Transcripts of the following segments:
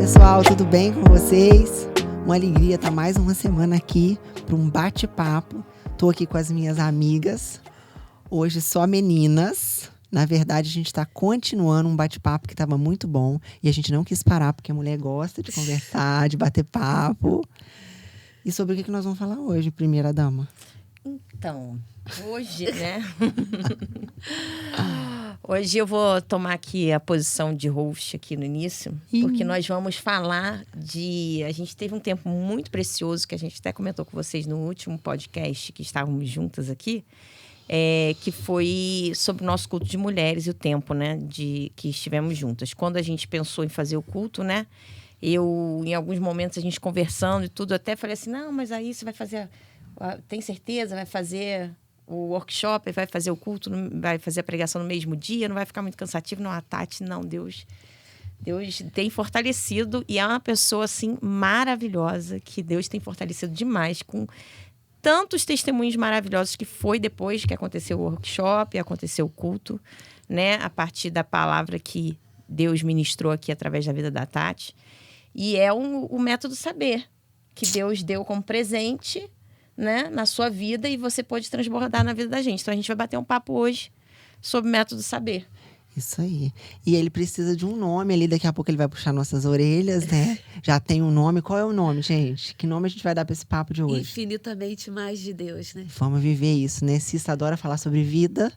pessoal, tudo bem com vocês? Uma alegria estar mais uma semana aqui para um bate-papo. Estou aqui com as minhas amigas, hoje só meninas. Na verdade, a gente está continuando um bate-papo que estava muito bom e a gente não quis parar porque a mulher gosta de conversar, de bater papo. E sobre o que nós vamos falar hoje, primeira dama? Então, hoje, né? Hoje eu vou tomar aqui a posição de host aqui no início, porque nós vamos falar de... A gente teve um tempo muito precioso, que a gente até comentou com vocês no último podcast, que estávamos juntas aqui, que foi sobre o nosso culto de mulheres e o tempo, né, que estivemos juntas. Quando a gente pensou em fazer o culto, né, em alguns momentos, a gente conversando e tudo, até falei assim, não, mas aí você vai fazer... Tem certeza? Vai fazer o workshop, vai fazer o culto, vai fazer a pregação no mesmo dia, não vai ficar muito cansativo? Não, a Tati, não, Deus tem fortalecido e é uma pessoa, assim, maravilhosa, que Deus tem fortalecido demais, com tantos testemunhos maravilhosos que foi depois que aconteceu o workshop, aconteceu o culto, né? A partir da palavra que Deus ministrou aqui através da vida da Tati. E é o método saber, que Deus deu como presente, né, na sua vida, e você pode transbordar na vida da gente. Então, a gente vai bater um papo hoje sobre o método saber. Isso aí. E ele precisa de um nome ali, daqui a pouco ele vai puxar nossas orelhas, né? Já tem um nome. Qual é o nome, gente? Que nome a gente vai dar para esse papo de hoje? Infinitamente mais de Deus, né? Vamos viver isso, né? Cissa adora falar sobre vida.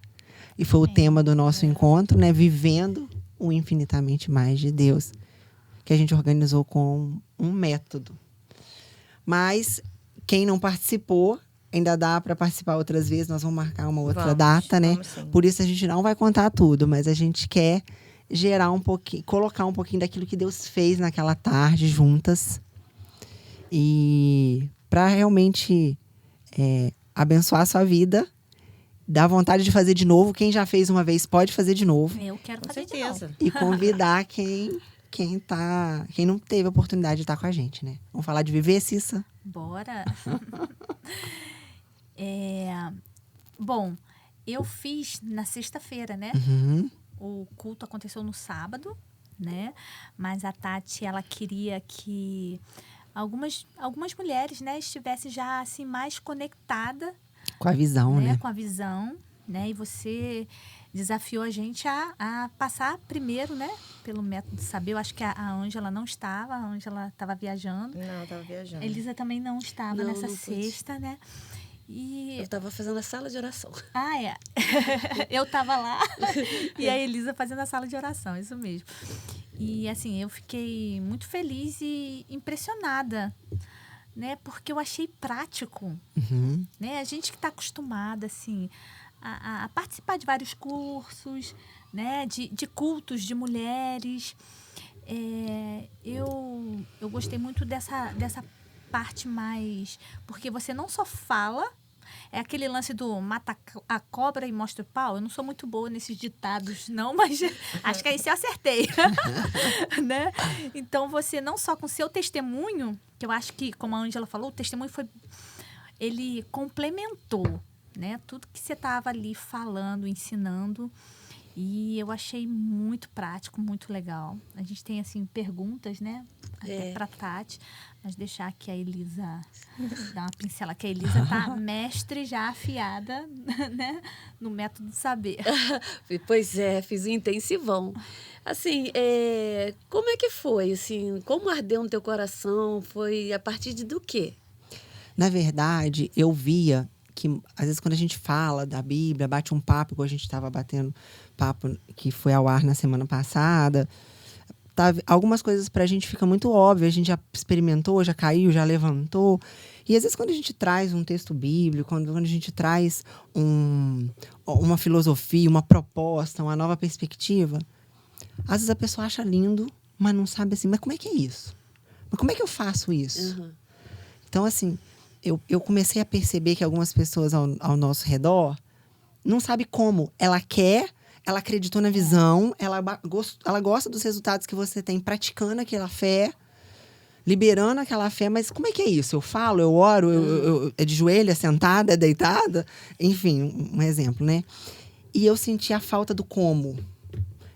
E foi o tema do nosso encontro, né? Vivendo o infinitamente mais de Deus. Que a gente organizou com um método. Mas... quem não participou, ainda dá para participar outras vezes. Nós vamos marcar uma outra data, né? Por isso a gente não vai contar tudo, mas a gente quer gerar um pouquinho, colocar um pouquinho daquilo que Deus fez naquela tarde juntas. E para realmente abençoar a sua vida, dar vontade de fazer de novo. Quem já fez uma vez pode fazer de novo. Eu quero fazer de novo. E convidar quem não teve a oportunidade de estar com a gente, né? Vamos falar de viver, Cissa? Bora! Bom, eu fiz na sexta-feira, né? Uhum. O culto aconteceu no sábado, né? Mas a Tati, ela queria que algumas mulheres, né, estivessem já assim mais conectada com a visão, né? Com a visão, né? E você desafiou a gente a passar primeiro, né? Pelo método de saber. Eu acho que a Ângela não estava. A Ângela estava viajando. Não, estava viajando. Elisa também não estava nessa sexta, né? E... eu estava fazendo a sala de oração. Ah, é. Eu estava lá e a Elisa fazendo a sala de oração, isso mesmo. E, assim, eu fiquei muito feliz e impressionada, né? Porque eu achei prático, né? A gente que está acostumada, assim... A participar de vários cursos, né, de cultos de mulheres. Eu gostei muito dessa parte mais... porque você não só fala... É aquele lance do mata a cobra e mostra o pau. Eu não sou muito boa nesses ditados, não, mas acho que aí eu acertei. Né? Então, você não só com seu testemunho, que eu acho que, como a Ângela falou, o testemunho ele complementou, né? Tudo que você estava ali falando, ensinando. E eu achei muito prático, muito legal. A gente tem, assim, perguntas, né? Até para Tati. Mas deixar que a Elisa dar uma pincela. Que a Elisa tá mestre já afiada, né? No método de saber. Pois é, fiz um intensivão. Assim, como é que foi? Assim, como ardeu no teu coração? Foi a partir do quê? Na verdade, eu via... que às vezes quando a gente fala da Bíblia, bate um papo, igual a gente estava batendo papo que foi ao ar na semana passada, algumas coisas pra gente fica muito óbvio, a gente já experimentou, já caiu, já levantou. E às vezes quando a gente traz um texto bíblico, quando a gente traz uma filosofia, uma proposta, uma nova perspectiva, às vezes a pessoa acha lindo, mas não sabe assim, mas como é que é isso? Mas como é que eu faço isso? Uhum. Então, assim... Eu comecei a perceber que algumas pessoas ao nosso redor não sabem como. Ela acreditou na visão, ela gosta dos resultados que você tem praticando aquela fé, liberando aquela fé, mas como é que é isso? Eu falo, eu oro, eu é de joelho, é sentada, é deitada? Enfim, um exemplo, né? E eu senti a falta do como.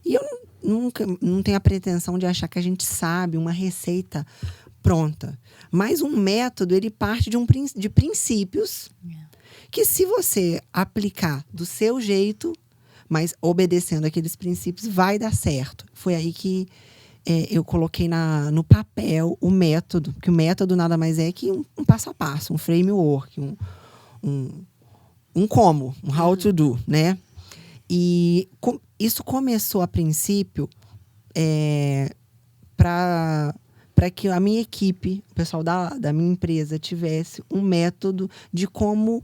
E eu não tenho a pretensão de achar que a gente sabe uma receita pronta. Mas um método, ele parte de princípios que, se você aplicar do seu jeito, mas obedecendo aqueles princípios, vai dar certo. Foi aí que eu coloquei no papel o método. Porque o método nada mais é que um passo a passo, um framework, um como, um how to do, né? E isso começou, a princípio, para que a minha equipe, o pessoal da minha empresa, tivesse um método de como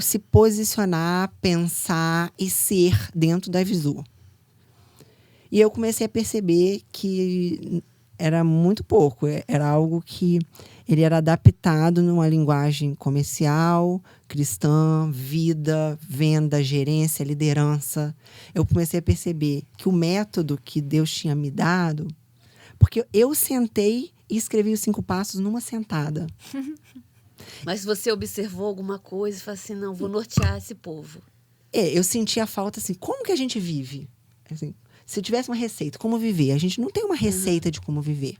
se posicionar, pensar e ser dentro da Visu. E eu comecei a perceber que era muito pouco. Era algo que ele era adaptado numa linguagem comercial, cristã, vida, venda, gerência, liderança. Eu comecei a perceber que o método que Deus tinha me dado... Porque eu sentei e escrevi os 5 passos numa sentada. Mas você observou alguma coisa e falou assim, não, vou nortear esse povo. Eu senti a falta, assim, como que a gente vive? Assim, se tivesse uma receita, como viver? A gente não tem uma receita de como viver.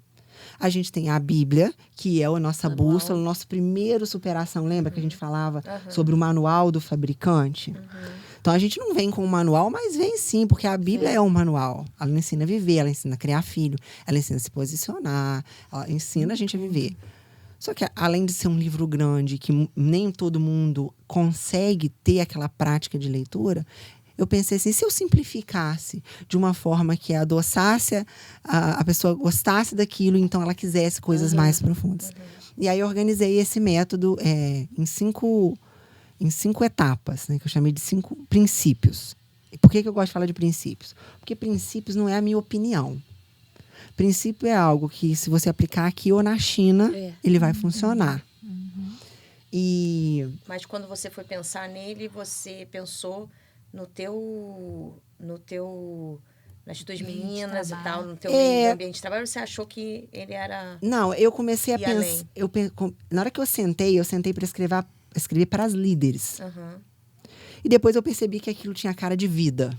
A gente tem a Bíblia, que é a nossa bússola, o nosso primeiro superação. Lembra que a gente falava sobre o manual do fabricante? Então, a gente não vem com um manual, mas vem sim, porque a Bíblia é um manual. Ela não ensina a viver, ela ensina a criar filho, ela ensina a se posicionar, ela ensina a gente a viver. Só que, além de ser um livro grande, que nem todo mundo consegue ter aquela prática de leitura, eu pensei assim, se eu simplificasse de uma forma que adoçasse, a pessoa gostasse daquilo, então ela quisesse coisas mais profundas. E aí eu organizei esse método em 5 etapas, né, que eu chamei de 5 princípios. E por que eu gosto de falar de princípios? Porque princípios não é a minha opinião. Princípio é algo que, se você aplicar aqui ou na China, ele vai funcionar. Mas quando você foi pensar nele, você pensou nas tuas meninas e tal, no teu meio ambiente de trabalho, você achou que ele era... Não, eu comecei a pensar... Na hora que eu sentei para escrever para as líderes. E depois eu percebi que aquilo tinha cara de vida.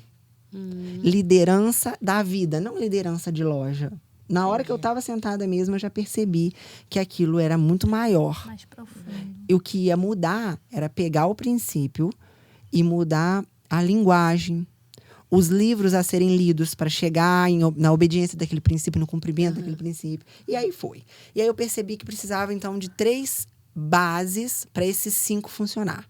Liderança da vida, não liderança de loja. Na hora que eu estava sentada mesmo, eu já percebi que aquilo era muito maior. Mais profundo. E o que ia mudar era pegar o princípio e mudar a linguagem, os livros a serem lidos para chegar na obediência daquele princípio, no cumprimento daquele princípio. E aí foi. E aí eu percebi que precisava, então, de 3 bases para esses 5 funcionar.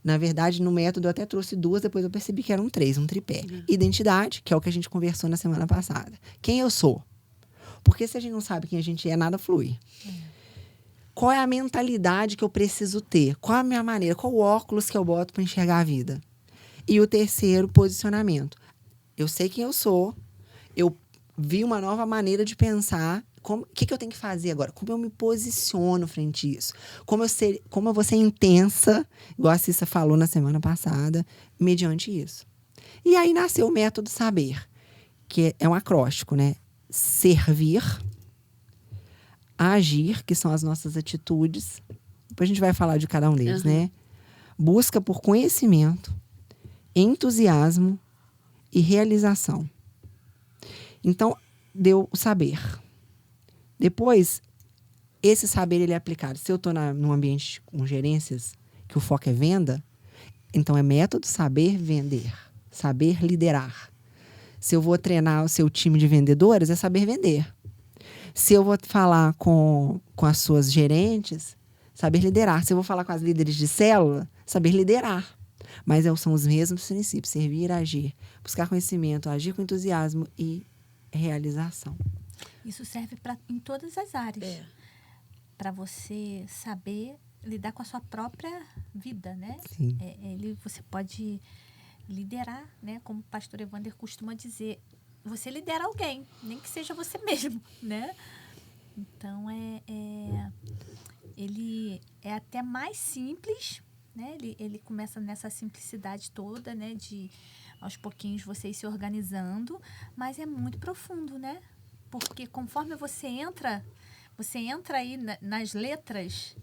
Na verdade, no método eu até trouxe 2, depois eu percebi que eram 3, um tripé. Identidade, que é o que a gente conversou na semana passada. Quem eu sou? Porque se a gente não sabe quem a gente é, nada flui. Qual é a mentalidade que eu preciso ter? Qual é a minha maneira? Qual o óculos que eu boto para enxergar a vida? E o terceiro, posicionamento. Eu sei quem eu sou, eu vi uma nova maneira de pensar. O que eu tenho que fazer agora? Como eu me posiciono frente a isso? Como eu vou ser intensa, igual a Cissa falou na semana passada, mediante isso. E aí nasceu o método saber, que é um acróstico, né? Servir, agir, que são as nossas atitudes. Depois a gente vai falar de cada um deles, né? Busca por conhecimento, entusiasmo e realização. Então, deu o saber. Depois, esse saber ele é aplicado. Se eu estou num ambiente com gerências, que o foco é venda, então é método saber vender, saber liderar. Se eu vou treinar o seu time de vendedores, é saber vender. Se eu vou falar com as suas gerentes, saber liderar. Se eu vou falar com as líderes de célula, saber liderar. Mas são os mesmos princípios: servir, agir, buscar conhecimento, agir com entusiasmo e realização. Isso serve em todas as áreas. Para você saber lidar com a sua própria vida, né? Sim. Você pode liderar, né? Como o pastor Evander costuma dizer, você lidera alguém, nem que seja você mesmo, né? Então, ele é até mais simples, né? Ele começa nessa simplicidade toda, né? De, aos pouquinhos, vocês se organizando, mas é muito profundo, né? Porque conforme você entra aí nas letras,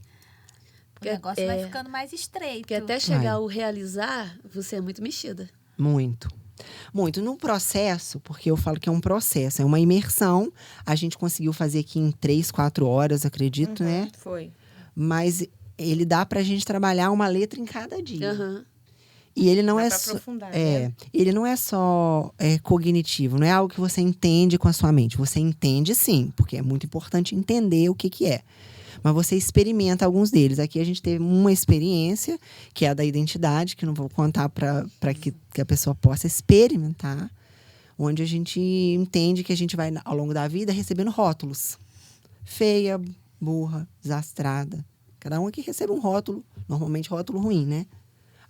o negócio vai ficando mais estreito. Porque até chegar ao realizar, você é muito mexida. Muito. Muito. No processo, porque eu falo que é um processo, é uma imersão. A gente conseguiu fazer aqui em 3, 4 horas, acredito, né? Foi. Mas ele dá pra gente trabalhar uma letra em cada dia. Aham. E ele não Dá é pra só. aprofundar, né? Ele não é só cognitivo, não é algo que você entende com a sua mente. Você entende sim, porque é muito importante entender o que é. Mas você experimenta alguns deles. Aqui a gente teve uma experiência, que é a da identidade, que eu não vou contar para que a pessoa possa experimentar, onde a gente entende que a gente vai, ao longo da vida, recebendo rótulos. Feia, burra, desastrada. Cada um aqui recebe um rótulo, normalmente rótulo ruim, né?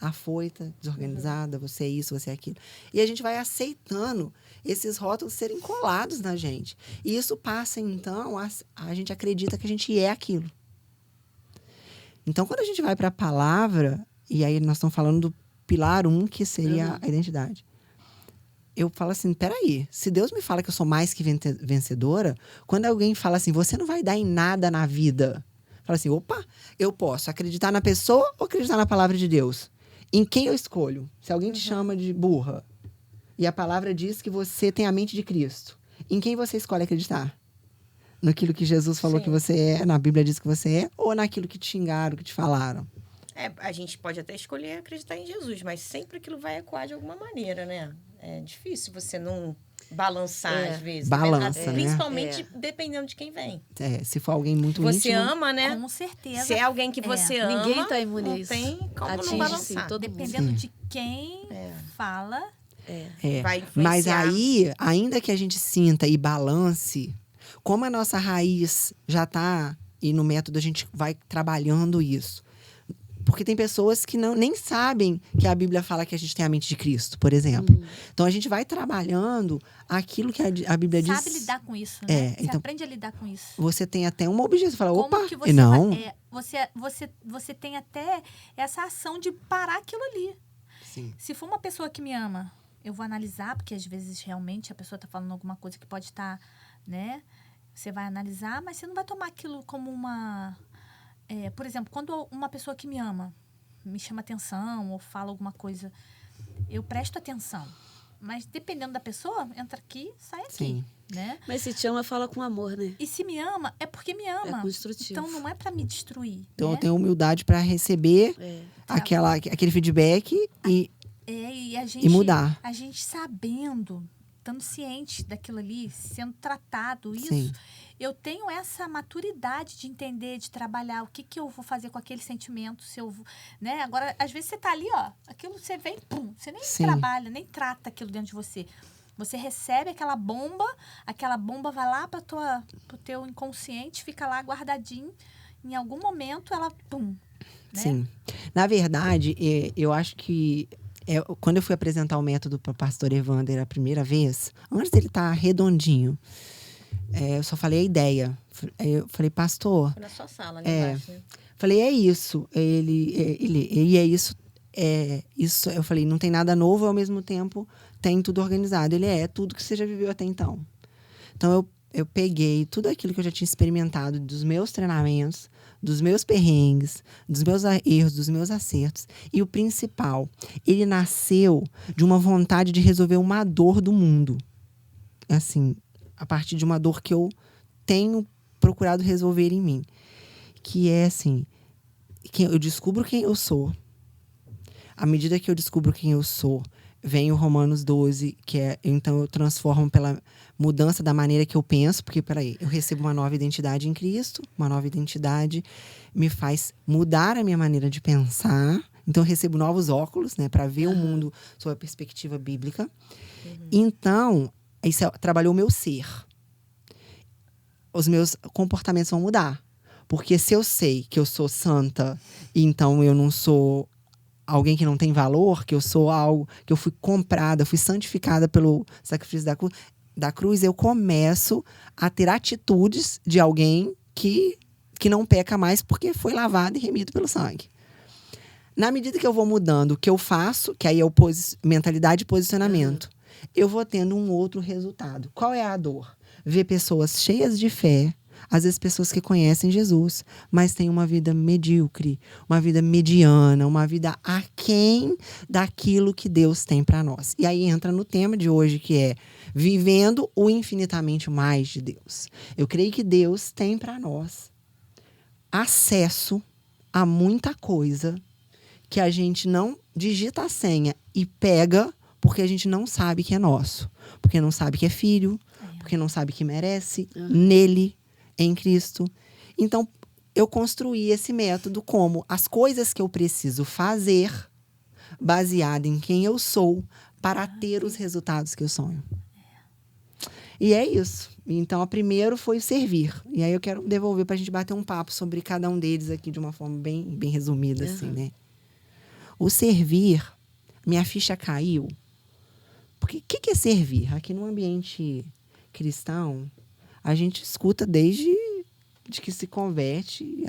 Afoita, desorganizada, você é isso, você é aquilo. E a gente vai aceitando esses rótulos serem colados na gente. E isso passa, então, a gente acredita que a gente é aquilo. Então, quando a gente vai para a palavra, e aí nós estamos falando do pilar 1, que seria a identidade. Eu falo assim, peraí, se Deus me fala que eu sou mais que vencedora, quando alguém fala assim, você não vai dar em nada na vida, fala assim, opa, eu posso acreditar na pessoa ou acreditar na palavra de Deus? Em quem eu escolho? Se alguém te chama de burra e a palavra diz que você tem a mente de Cristo, em quem você escolhe acreditar? Naquilo que Jesus falou que você é, na Bíblia diz que você é, ou naquilo que te xingaram, que te falaram? A gente pode até escolher acreditar em Jesus, mas sempre aquilo vai ecoar de alguma maneira, né? É difícil você não balançar, às vezes. Balança, né? Principalmente dependendo de quem vem. Se for alguém muito Você íntimo, ama, né? Com certeza. Se é alguém que você ama, Ninguém tá imune a não isso. tem como Atinge, não balançar. sim, todo mundo. Dependendo de quem fala. Vai Mas influenciar. aí, ainda que a gente sinta e balance, como a nossa raiz já está, e no método a gente vai trabalhando isso. Porque tem pessoas que nem sabem que a Bíblia fala que a gente tem a mente de Cristo, por exemplo. Então, a gente vai trabalhando aquilo que a Bíblia diz. Sabe lidar com isso, né? Você então, aprende a lidar com isso. Você tem até uma objeção. Fala, Como opa, que você não. você tem até essa ação de parar aquilo ali. Sim. Se for uma pessoa que me ama, eu vou analisar, porque às vezes realmente a pessoa está falando alguma coisa que pode estar, né? Você vai analisar, mas você não vai tomar aquilo como uma... por exemplo, quando uma pessoa que me ama me chama atenção ou fala alguma coisa, eu presto atenção. Mas dependendo da pessoa, entra aqui, sai aqui. Sim. Né? Mas se te ama, fala com amor, né? E se me ama, é porque me ama. É construtivo. Então não é para me destruir. Então, né? eu tenho humildade para receber aquele feedback e mudar. A gente sabendo, estando ciente daquilo ali, sendo tratado, isso, Sim. eu tenho essa maturidade de entender, de trabalhar o que eu vou fazer com aquele sentimento, se eu vou, né? Agora, às vezes você tá ali, ó, aquilo você vem, pum, você nem trabalha, nem trata aquilo dentro de você. Você recebe aquela bomba vai lá pro teu inconsciente, fica lá guardadinho, em algum momento ela, pum, né? Sim. Na verdade, eu acho que quando eu fui apresentar o método para o pastor Evander a primeira vez, antes dele estar redondinho, eu só falei a ideia. Eu falei, pastor... Foi na sua sala, ali embaixo, né? Falei, é isso. E é isso. Isso. Eu falei, não tem nada novo, ao mesmo tempo tem tudo organizado. Ele é tudo que você já viveu até então. Então, eu peguei tudo aquilo que eu já tinha experimentado dos meus treinamentos, dos meus perrengues, dos meus erros, dos meus acertos. E o principal, ele nasceu de uma vontade de resolver uma dor do mundo. Assim, a partir de uma dor que eu tenho procurado resolver em mim. Que é assim, que eu descubro quem eu sou. À medida que eu descubro quem eu sou, vem o Romanos 12, que então eu transformo pela mudança da maneira que eu penso, porque, peraí, eu recebo uma nova identidade em Cristo, uma nova identidade me faz mudar a minha maneira de pensar, então eu recebo novos óculos, né, para ver o mundo sob a perspectiva bíblica. Então, isso trabalhou o meu ser. Os meus comportamentos vão mudar, porque se eu sei que eu sou santa, então eu não sou alguém que não tem valor, que eu sou algo, que eu fui comprada, fui santificada pelo sacrifício da cruz, eu começo a ter atitudes de alguém que não peca mais porque foi lavado e remido pelo sangue. Na medida que eu vou mudando o que eu faço, que aí é mentalidade e posicionamento, eu vou tendo um outro resultado. Qual é a dor? Ver pessoas cheias de fé, Às vezes pessoas que conhecem Jesus, mas têm uma vida medíocre, uma vida mediana, uma vida aquém daquilo que Deus tem para nós. E aí entra no tema de hoje, que é vivendo o infinitamente mais de Deus. Eu creio que Deus tem para nós acesso a muita coisa que a gente não digita a senha e pega porque a gente não sabe que é nosso. Porque não sabe que é filho, porque não sabe que merece, nele, em Cristo. Então, eu construí esse método como as coisas que eu preciso fazer, baseado em quem eu sou, para ter os resultados que eu sonho. E é isso. Então, a primeiro foi o servir. E aí eu quero devolver para a gente bater um papo sobre cada um deles aqui de uma forma bem resumida, assim, né? O servir, minha ficha caiu. Porque o que é servir? Aqui no ambiente cristão, a gente escuta desde de que se converte,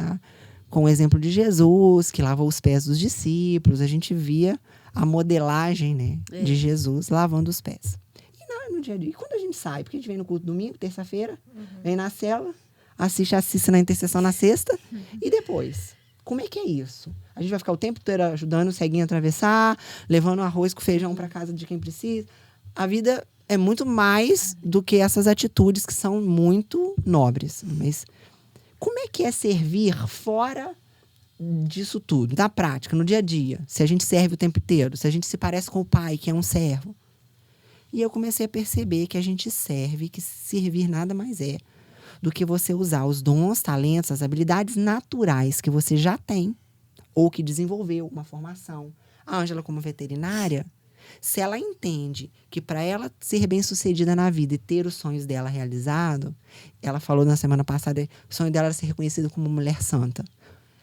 com o exemplo de Jesus, que lavou os pés dos discípulos. A gente via a modelagem, né, de Jesus lavando os pés. E no dia a dia, e quando a gente sai? Porque a gente vem no culto domingo, terça-feira, vem na cela, assiste na intercessão na sexta, e depois? Como é que é isso? A gente vai ficar o tempo inteiro ajudando o ceguinho a atravessar, levando arroz com feijão para casa de quem precisa. A vida é muito mais do que essas atitudes que são muito nobres. Mas como é que é servir fora disso tudo? Na prática, no dia a dia. Se a gente serve o tempo inteiro, se a gente se parece com o pai, que é um servo. E eu comecei a perceber que a gente serve, que servir nada mais é do que você usar os dons, talentos, as habilidades naturais que você já tem, ou que desenvolveu uma formação. A Ângela, como veterinária, se ela entende que para ela ser bem-sucedida na vida e ter os sonhos dela realizados, ela falou na semana passada, o sonho dela era ser reconhecida como mulher santa.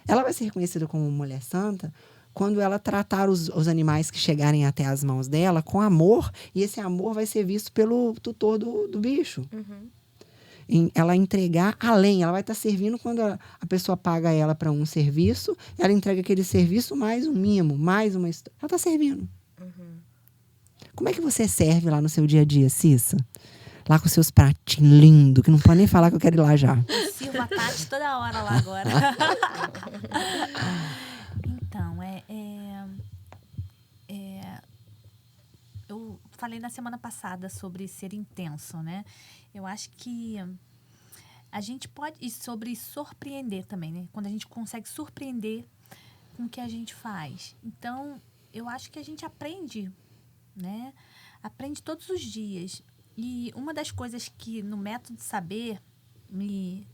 Ela vai ser reconhecida como mulher santa quando ela tratar os animais que chegarem até as mãos dela com amor, e esse amor vai ser visto pelo tutor do bicho. Ela entregar além, ela vai estar servindo quando a pessoa paga ela para um serviço, ela entrega aquele serviço mais um mimo, mais uma história. Ela está servindo. Como é que você serve lá no seu dia a dia, Cissa? Lá com seus pratinhos lindos, que não pode nem falar que eu quero ir lá já. Eu sirvo a Tati toda hora lá agora. Então, eu falei na semana passada sobre ser intenso, né? Eu acho que a gente pode... E sobre surpreender também, né? Quando a gente consegue surpreender com o que a gente faz. Então, eu acho que a gente aprende, né? Aprende todos os dias. E uma das coisas que no método de saber me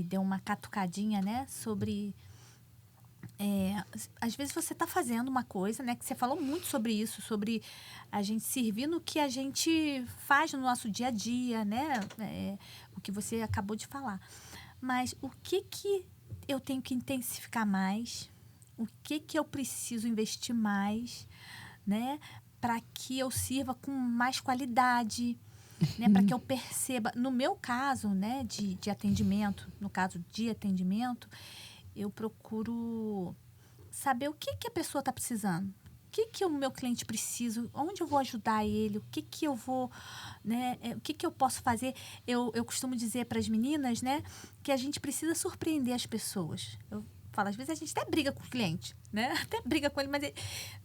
deu uma catucadinha, né? Sobre... às vezes você está fazendo uma coisa, né? Que você falou muito sobre isso, sobre a gente servir no que a gente faz no nosso dia a dia, né? O que você acabou de falar. Mas o que eu tenho que intensificar mais? O que eu preciso investir mais, né? Para que eu sirva com mais qualidade, né? Para que eu perceba. No meu caso, né? De atendimento, no caso de atendimento, eu procuro saber o que a pessoa está precisando. O que o meu cliente precisa, onde eu vou ajudar ele, o que eu vou, né, o que eu posso fazer. Eu costumo dizer para as meninas, né, que a gente precisa surpreender as pessoas. Eu falo, às vezes a gente até briga com o cliente, né, até briga com ele, mas ele,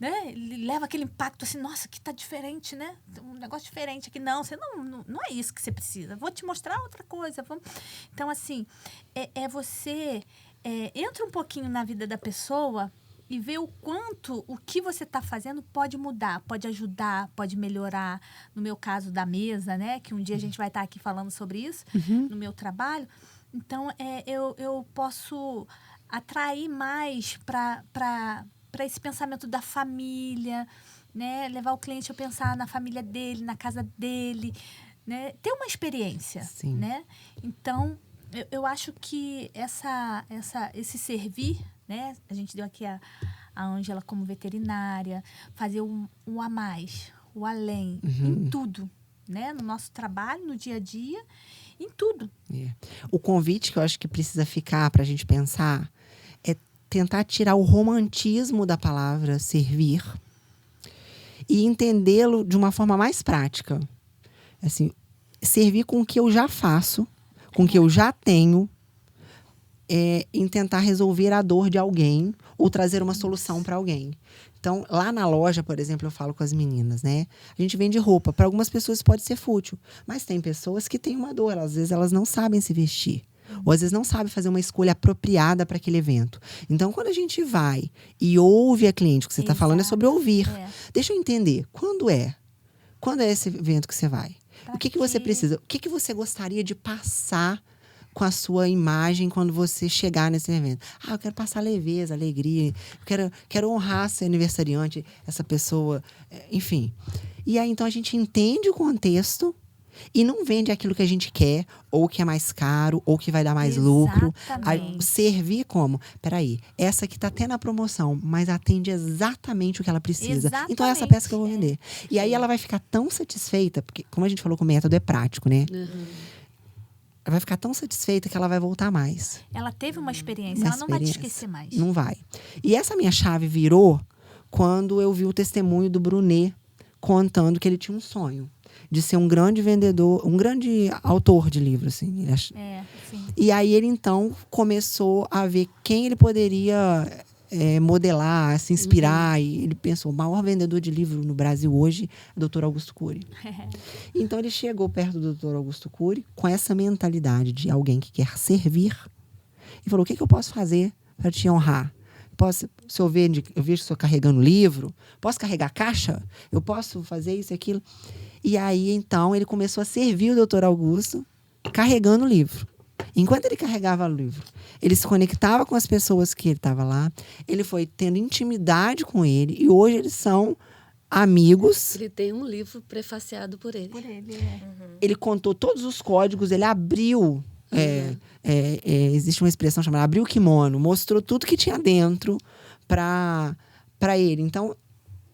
né, ele leva aquele impacto assim, nossa, aqui tá diferente, né, um negócio diferente aqui. Não, você não é isso que você precisa, vou te mostrar outra coisa. Então, assim, você... entra um pouquinho na vida da pessoa e vê o quanto o que você está fazendo pode mudar, pode ajudar, pode melhorar. No meu caso da mesa, né? Que um dia a gente vai estar aqui falando sobre isso, no meu trabalho. Então, eu posso atrair mais para esse pensamento da família, né? Levar o cliente a pensar na família dele, na casa dele, né? Ter uma experiência, Sim. Né? Então... Eu acho que esse servir, né? A gente deu aqui a Ângela como veterinária, fazer o a mais, o além, em tudo, né? No nosso trabalho, no dia a dia, em tudo. O convite que eu acho que precisa ficar para a gente pensar é tentar tirar o romantismo da palavra servir e entendê-lo de uma forma mais prática. Assim, servir com o que eu já faço, com o que eu já tenho em tentar resolver a dor de alguém ou trazer uma solução para alguém. Então, lá na loja, por exemplo, eu falo com as meninas, né? A gente vende roupa. Para algumas pessoas pode ser fútil, mas tem pessoas que têm uma dor. Às vezes elas não sabem se vestir. Ou às vezes não sabem fazer uma escolha apropriada para aquele evento. Então, quando a gente vai e ouve a cliente, o que você está falando é sobre ouvir. Deixa eu entender, quando é esse evento que você vai? O que você precisa? O que você gostaria de passar com a sua imagem quando você chegar nesse evento? Eu quero passar leveza, alegria. Quero honrar seu aniversariante, essa pessoa. Enfim. E aí, então, a gente entende o contexto e não vende aquilo que a gente quer, ou que é mais caro, ou que vai dar mais lucro. Servir como? Peraí, essa aqui tá até na promoção, mas atende exatamente o que ela precisa. Então é essa peça que eu vou vender. E aí ela vai ficar tão satisfeita, porque como a gente falou que o método é prático, né? Ela vai ficar tão satisfeita que ela vai voltar mais. Ela teve uma experiência, ela não vai te esquecer mais. Não vai. E essa minha chave virou quando eu vi o testemunho do Brunet contando que ele tinha um sonho de ser um grande vendedor, um grande autor de livros, assim. Sim. E aí ele, então, começou a ver quem ele poderia modelar, se inspirar. E ele pensou, o maior vendedor de livro no Brasil hoje é o Dr. Augusto Cury. Então, ele chegou perto do Dr. Augusto Cury com essa mentalidade de alguém que quer servir. E falou, o que eu posso fazer para te honrar? Se eu vejo que eu estou carregando livro, posso carregar caixa? Eu posso fazer isso e aquilo? E aí, então, ele começou a servir o Dr. Augusto carregando o livro. Enquanto ele carregava o livro, ele se conectava com as pessoas que ele estava lá. Ele foi tendo intimidade com ele. E hoje eles são amigos. Ele tem um livro prefaciado por ele. Ele contou todos os códigos. Ele abriu... existe uma expressão chamada abriu o kimono. Mostrou tudo que tinha dentro para ele. Então...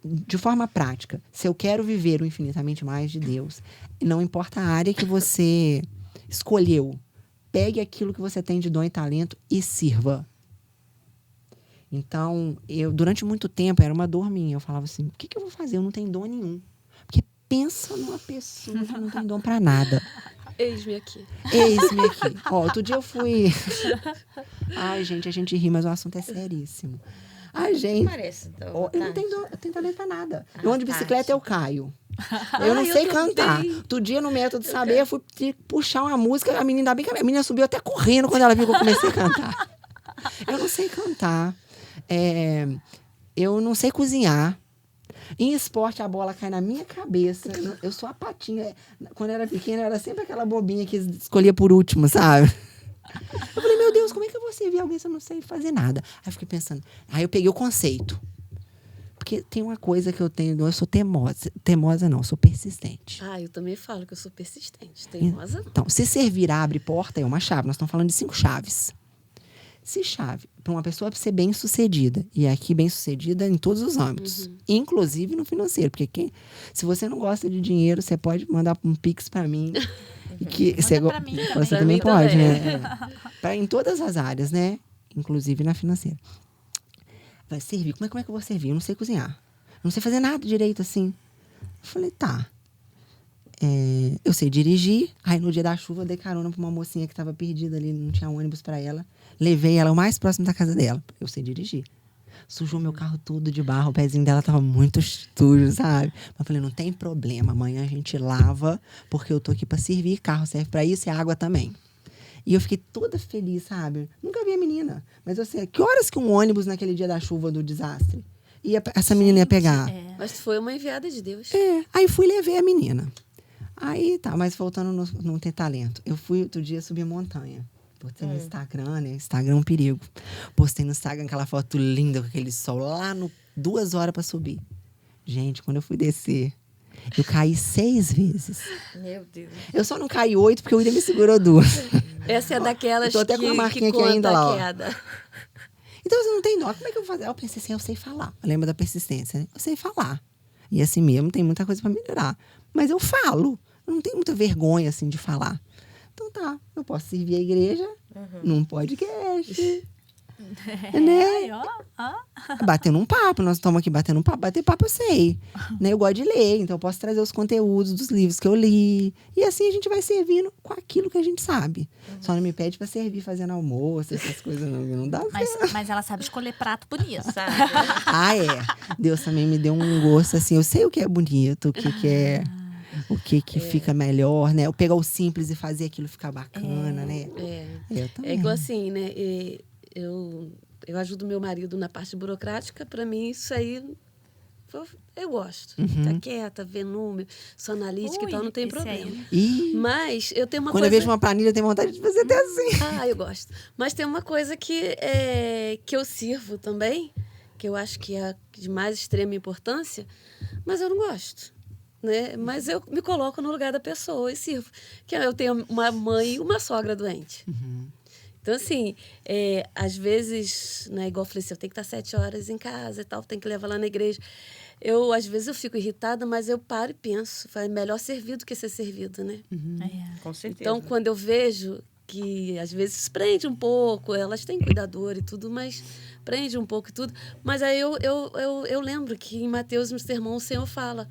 de forma prática, se eu quero viver o infinitamente mais de Deus, não importa a área que você escolheu, pegue aquilo que você tem de dom e talento e sirva. Então, durante muito tempo, era uma dor minha. Eu falava assim, o que eu vou fazer? Eu não tenho dom nenhum. Porque pensa numa pessoa que não tem dom para nada. Eis-me aqui. Outro dia eu fui... Ai, gente, a gente ri, mas o assunto é seríssimo. Ai, gente, Parece, então, eu não tenho talento pra nada. Eu ando de bicicleta, eu caio. Eu não sei cantar. Outro dia, no Método Saber, eu fui puxar uma música, a menina, ainda bem que a menina subiu até correndo quando ela viu que eu comecei a cantar. Eu não sei cantar. Eu não sei cozinhar. Em esporte, a bola cai na minha cabeça. Eu sou a patinha. Quando eu era pequena, eu era sempre aquela bobinha que escolhia por último, sabe? Eu falei, meu Deus, como é que eu vou servir alguém se eu não sei fazer nada? Aí eu fiquei pensando. Aí eu peguei o conceito. Porque tem uma coisa que eu tenho, eu sou teimosa. Teimosa não, eu sou persistente. Eu também falo que eu sou persistente. Teimosa não. Então, se servir abre porta, é uma chave. Nós estamos falando de 5 chaves. Se chave, para uma pessoa ser bem-sucedida, e aqui bem-sucedida em todos os âmbitos, inclusive no financeiro, porque se você não gosta de dinheiro, você pode mandar um pix para mim. Você também pode, né? Em todas as áreas, né? Inclusive na financeira. Vai servir. Como é que eu vou servir? Eu não sei cozinhar. Eu não sei fazer nada direito, assim. Eu falei, tá. Eu sei dirigir. Aí, no dia da chuva, eu dei carona pra uma mocinha que estava perdida ali, não tinha ônibus para ela. Levei ela o mais próximo da casa dela. Eu sei dirigir. Sujou meu carro todo de barro. O pezinho dela tava muito sujo, sabe? Mas eu falei, não tem problema. Amanhã a gente lava, porque eu tô aqui para servir. Carro serve para isso e água também. E eu fiquei toda feliz, sabe? Nunca vi a menina. Mas eu sei, que horas que um ônibus naquele dia da chuva, do desastre, essa menina ia pegar? Mas foi uma enviada de Deus. Aí fui e levei a menina. Aí tá, mas voltando no ter talento. Eu fui outro dia subir montanha. Postei no Instagram, né? Instagram é um perigo. Postei no Instagram aquela foto linda com aquele sol lá 2 horas pra subir. Gente, quando eu fui descer, eu caí 6 vezes. Meu Deus. Eu só não caí 8 porque o William me segurou 2. Essa é daquelas tô até com uma marquinha que aqui ainda lá, ó. queda. Então você não tem dó. Como é que eu vou fazer? Eu pensei assim, eu sei falar. Lembra da persistência, né? Eu sei falar. E assim mesmo, tem muita coisa pra melhorar. Mas eu falo. Eu não tenho muita vergonha, assim, de falar. Então tá, eu posso servir a igreja num podcast. Né? Aí, ó. Batendo um papo, nós estamos aqui batendo um papo. Bater papo eu sei, né? Eu gosto de ler, então eu posso trazer os conteúdos dos livros que eu li. E assim a gente vai servindo com aquilo que a gente sabe. Só não me pede pra servir fazendo almoço, essas coisas não dá certo. Mas ela sabe escolher prato bonito. Sabe? Ah, é. Deus também me deu um gosto, assim, eu sei o que é bonito, que é... O que fica melhor, né? Eu pegar o simples e fazer aquilo ficar bacana, né? Eu também. É igual assim, né? Eu ajudo meu marido na parte burocrática. Para mim, isso aí, eu gosto. Tá quieta, ver número, sou analítica e tal, não tem problema. Mas eu tenho uma Quando coisa... eu vejo uma planilha, eu tenho vontade de fazer até assim. Ah, eu gosto. Mas tem uma coisa que eu sirvo também, que eu acho que é de mais extrema importância, mas eu não gosto. Né? Mas eu me coloco no lugar da pessoa e sirvo. Que eu tenho uma mãe e uma sogra doente. Então, assim, às vezes, né, igual eu falei assim, eu tenho que estar 7 horas em casa e tal, tenho que levar lá na igreja. Às vezes, eu fico irritada, mas eu paro e penso, é melhor servir do que ser servido, né? Com certeza. Então, quando eu vejo que, às vezes, prende um pouco, elas têm cuidador e tudo, mas prende um pouco e tudo. Mas aí eu lembro que em Mateus, no sermão, o Senhor fala...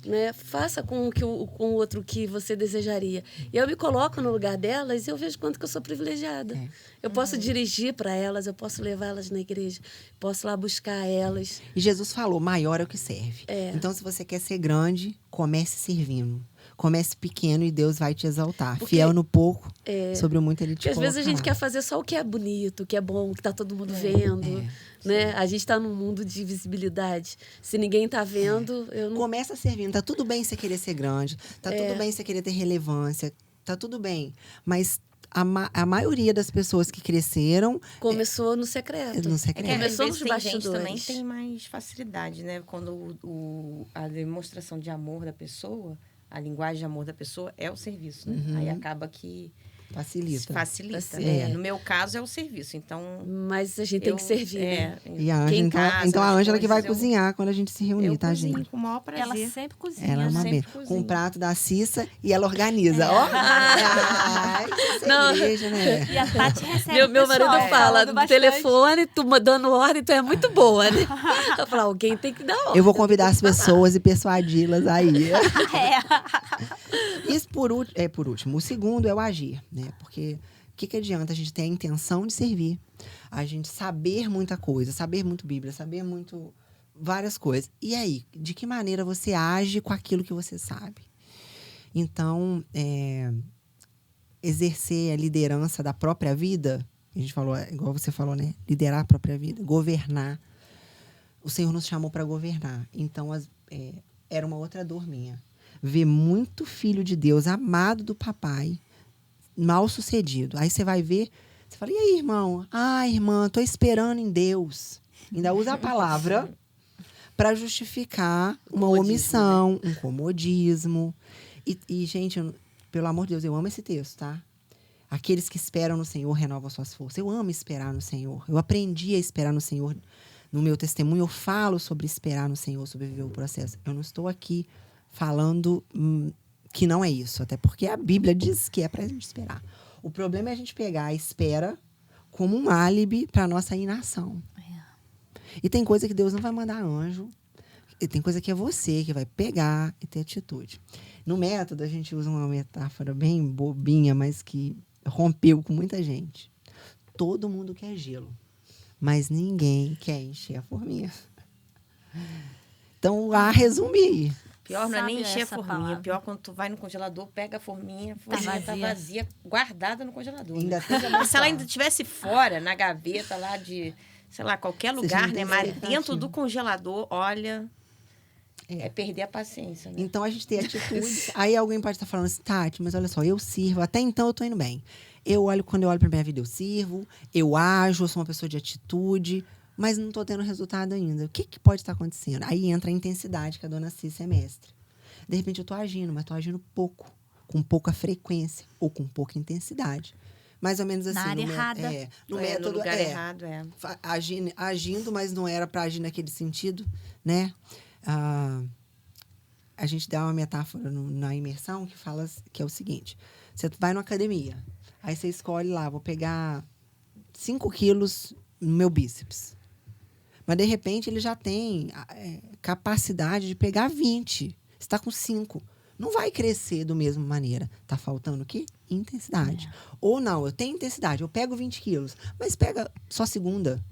Né? Faça com o outro que você desejaria. E eu me coloco no lugar delas e eu vejo quanto que eu sou privilegiada. Eu posso dirigir para elas, eu posso levá-las na igreja, posso lá buscar elas. E Jesus falou, maior é o que serve. Então, se você quer ser grande, comece servindo. Comece pequeno e Deus vai te exaltar. Fiel no pouco, sobre o muito ele te Porque às vezes a gente colocará. quer fazer só o que é bonito, o que é bom, o que está todo mundo vendo. Né? A gente está num mundo de visibilidade. Se ninguém está vendo, eu não... Começa servindo. Tá tudo bem você querer ser grande. Tá tudo bem você querer ter relevância. Tá tudo bem. Mas a maioria das pessoas que cresceram... Começou no secreto. No secreto. É que Começou às vezes nos tem gente bastidores. também tem mais facilidade, né? Quando a demonstração de amor da pessoa, a linguagem de amor da pessoa é o serviço, né? Aí acaba que Facilita. facilita. É. No meu caso, é o serviço. Então, Mas a gente tem que servir, né? E a Quem Ângela, casa, então a as Ângela que vai coisas, cozinhar quando a gente se reunir, eu tá, cozinho gente? com o maior prazer. Ela sempre cozinha. Ela é uma sempre benção. Com cozinho. o prato da Cissa e ela organiza. Ó! Ai, que Não. igreja, né? E a Tati recebe Meu marido pessoal, fala falando no bastante. telefone, tu dando ordem, tu é muito boa, né? Eu falo, alguém tem que dar ordem. Eu vou convidar as pessoas e persuadi-las aí. Isso por último. O segundo é o agir, né? Porque o que adianta a gente ter a intenção de servir, a gente saber muita coisa, saber muito Bíblia, saber muito várias coisas. E aí, de que maneira você age com aquilo que você sabe? Então, exercer a liderança da própria vida, a gente falou, igual você falou, né? Liderar a própria vida, governar. O Senhor nos chamou para governar. Então, era uma outra dor minha. Ver muito filho de Deus, amado do papai, mal sucedido. Aí você vai ver, você fala, e aí, irmão? Ah, irmã, tô esperando em Deus. Ainda usa a palavra para justificar uma omissão, um comodismo. E, gente, pelo amor de Deus, eu amo esse texto, tá? Aqueles que esperam no Senhor renovam suas forças. Eu amo esperar no Senhor. Eu aprendi a esperar no Senhor. No meu testemunho, eu falo sobre esperar no Senhor, sobre viver o processo. Eu não estou aqui falando que não é isso. Até porque a Bíblia diz que é pra gente esperar. O problema é a gente pegar a espera como um álibi para nossa inação. E tem coisa que Deus não vai mandar anjo. E tem coisa que é você que vai pegar e ter atitude. No método, a gente usa uma metáfora bem bobinha, mas que rompeu com muita gente. Todo mundo quer gelo, mas ninguém quer encher a forminha. Então, a resumir. Pior não é nem Sabe encher a essa forminha. palavra? Pior quando tu vai no congelador, pega a forminha tá vazia. vazia, guardada no congelador. Ainda Né? tem que Mas se ela ainda estivesse fora, na gaveta lá de, sei lá, qualquer Você lugar, já não né? tem Mas expectativa. dentro do congelador, olha, é perder a paciência, né? Então, a gente tem atitudes. Aí alguém pode estar falando assim, Tati, mas olha só, eu sirvo. Até então, eu tô indo bem. Quando eu olho pra minha vida, eu sirvo. Eu ajo, eu sou uma pessoa de atitude. Mas não tô tendo resultado ainda. O que pode estar acontecendo? Aí entra a intensidade, que a dona Cícia é mestre. De repente, eu tô agindo, mas tô agindo pouco. Com pouca frequência. Ou com pouca intensidade. Mais ou menos assim. Na área errada. No No método, lugar errado, é. agindo, mas não era para agir naquele sentido, né? A gente dá uma metáfora na imersão que fala que é o seguinte: você vai numa academia, aí você escolhe lá, vou pegar 5 quilos no meu bíceps. Mas, de repente, ele já tem capacidade de pegar 20. Você está com 5. Não vai crescer da mesma maneira. Tá faltando o quê? Intensidade. Ou não, eu tenho intensidade, eu pego 20 quilos, mas pega só segunda.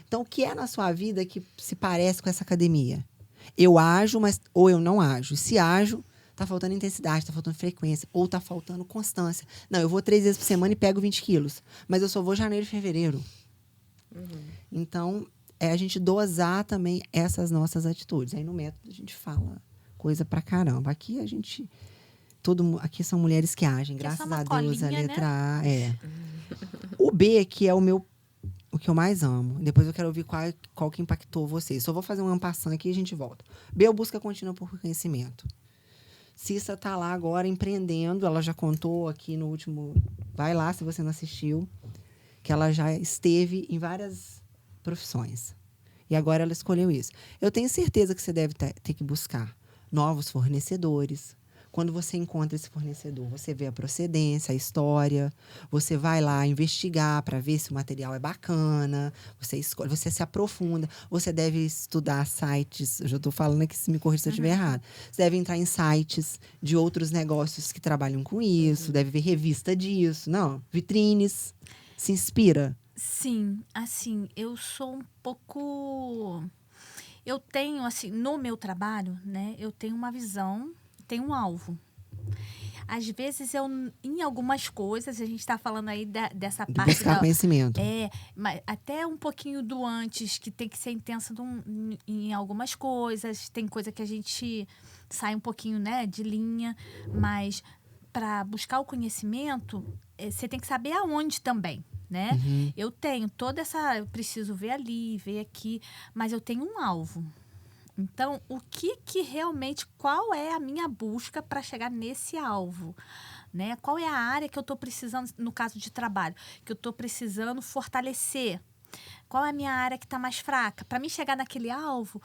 Então, o que é na sua vida que se parece com essa academia? Eu ajo, mas ou eu não ajo. Se ajo, tá faltando intensidade, tá faltando frequência, ou tá faltando constância. Não, eu vou 3 vezes por semana e pego 20 quilos, mas eu só vou janeiro e fevereiro. Então, a gente dosar também essas nossas atitudes. Aí no método a gente fala coisa pra caramba. Aqui a gente... aqui são mulheres que agem, Que graças é só uma a Deus, colinha, a letra A. O B, que é o que eu mais amo. Depois eu quero ouvir qual que impactou vocês. Só vou fazer um ampassando aqui e a gente volta. B, eu busca contínua por conhecimento. Cissa tá lá agora empreendendo. Ela já contou aqui no último... Vai lá, se você não assistiu. Que ela já esteve em várias profissões. E agora ela escolheu isso. Eu tenho certeza que você deve ter que buscar novos fornecedores. Quando você encontra esse fornecedor, você vê a procedência, a história. Você vai lá investigar para ver se o material é bacana. Você escolhe, você se aprofunda. Você deve estudar sites. Eu já estou falando aqui, se me corrija se eu estiver errado. Você deve entrar em sites de outros negócios que trabalham com isso. Deve ver revista disso. Não, vitrines. Se inspira? Sim, assim, eu sou um pouco... Eu tenho, assim, no meu trabalho, né? Eu tenho uma visão, tenho um alvo. Às vezes, em algumas coisas, a gente está falando aí dessa De parte... buscar conhecimento. Mas até um pouquinho do antes, que tem que ser intensa em algumas coisas. Tem coisa que a gente sai um pouquinho, né, de linha. Mas para buscar o conhecimento, você tem que saber aonde também. Né? Eu tenho toda essa... Eu preciso ver ali, ver aqui, mas eu tenho um alvo. Então, o que realmente... Qual é a minha busca para chegar nesse alvo? Né? Qual é a área que eu estou precisando, no caso de trabalho, que eu estou precisando fortalecer? Qual é a minha área que está mais fraca? Para mim chegar naquele alvo,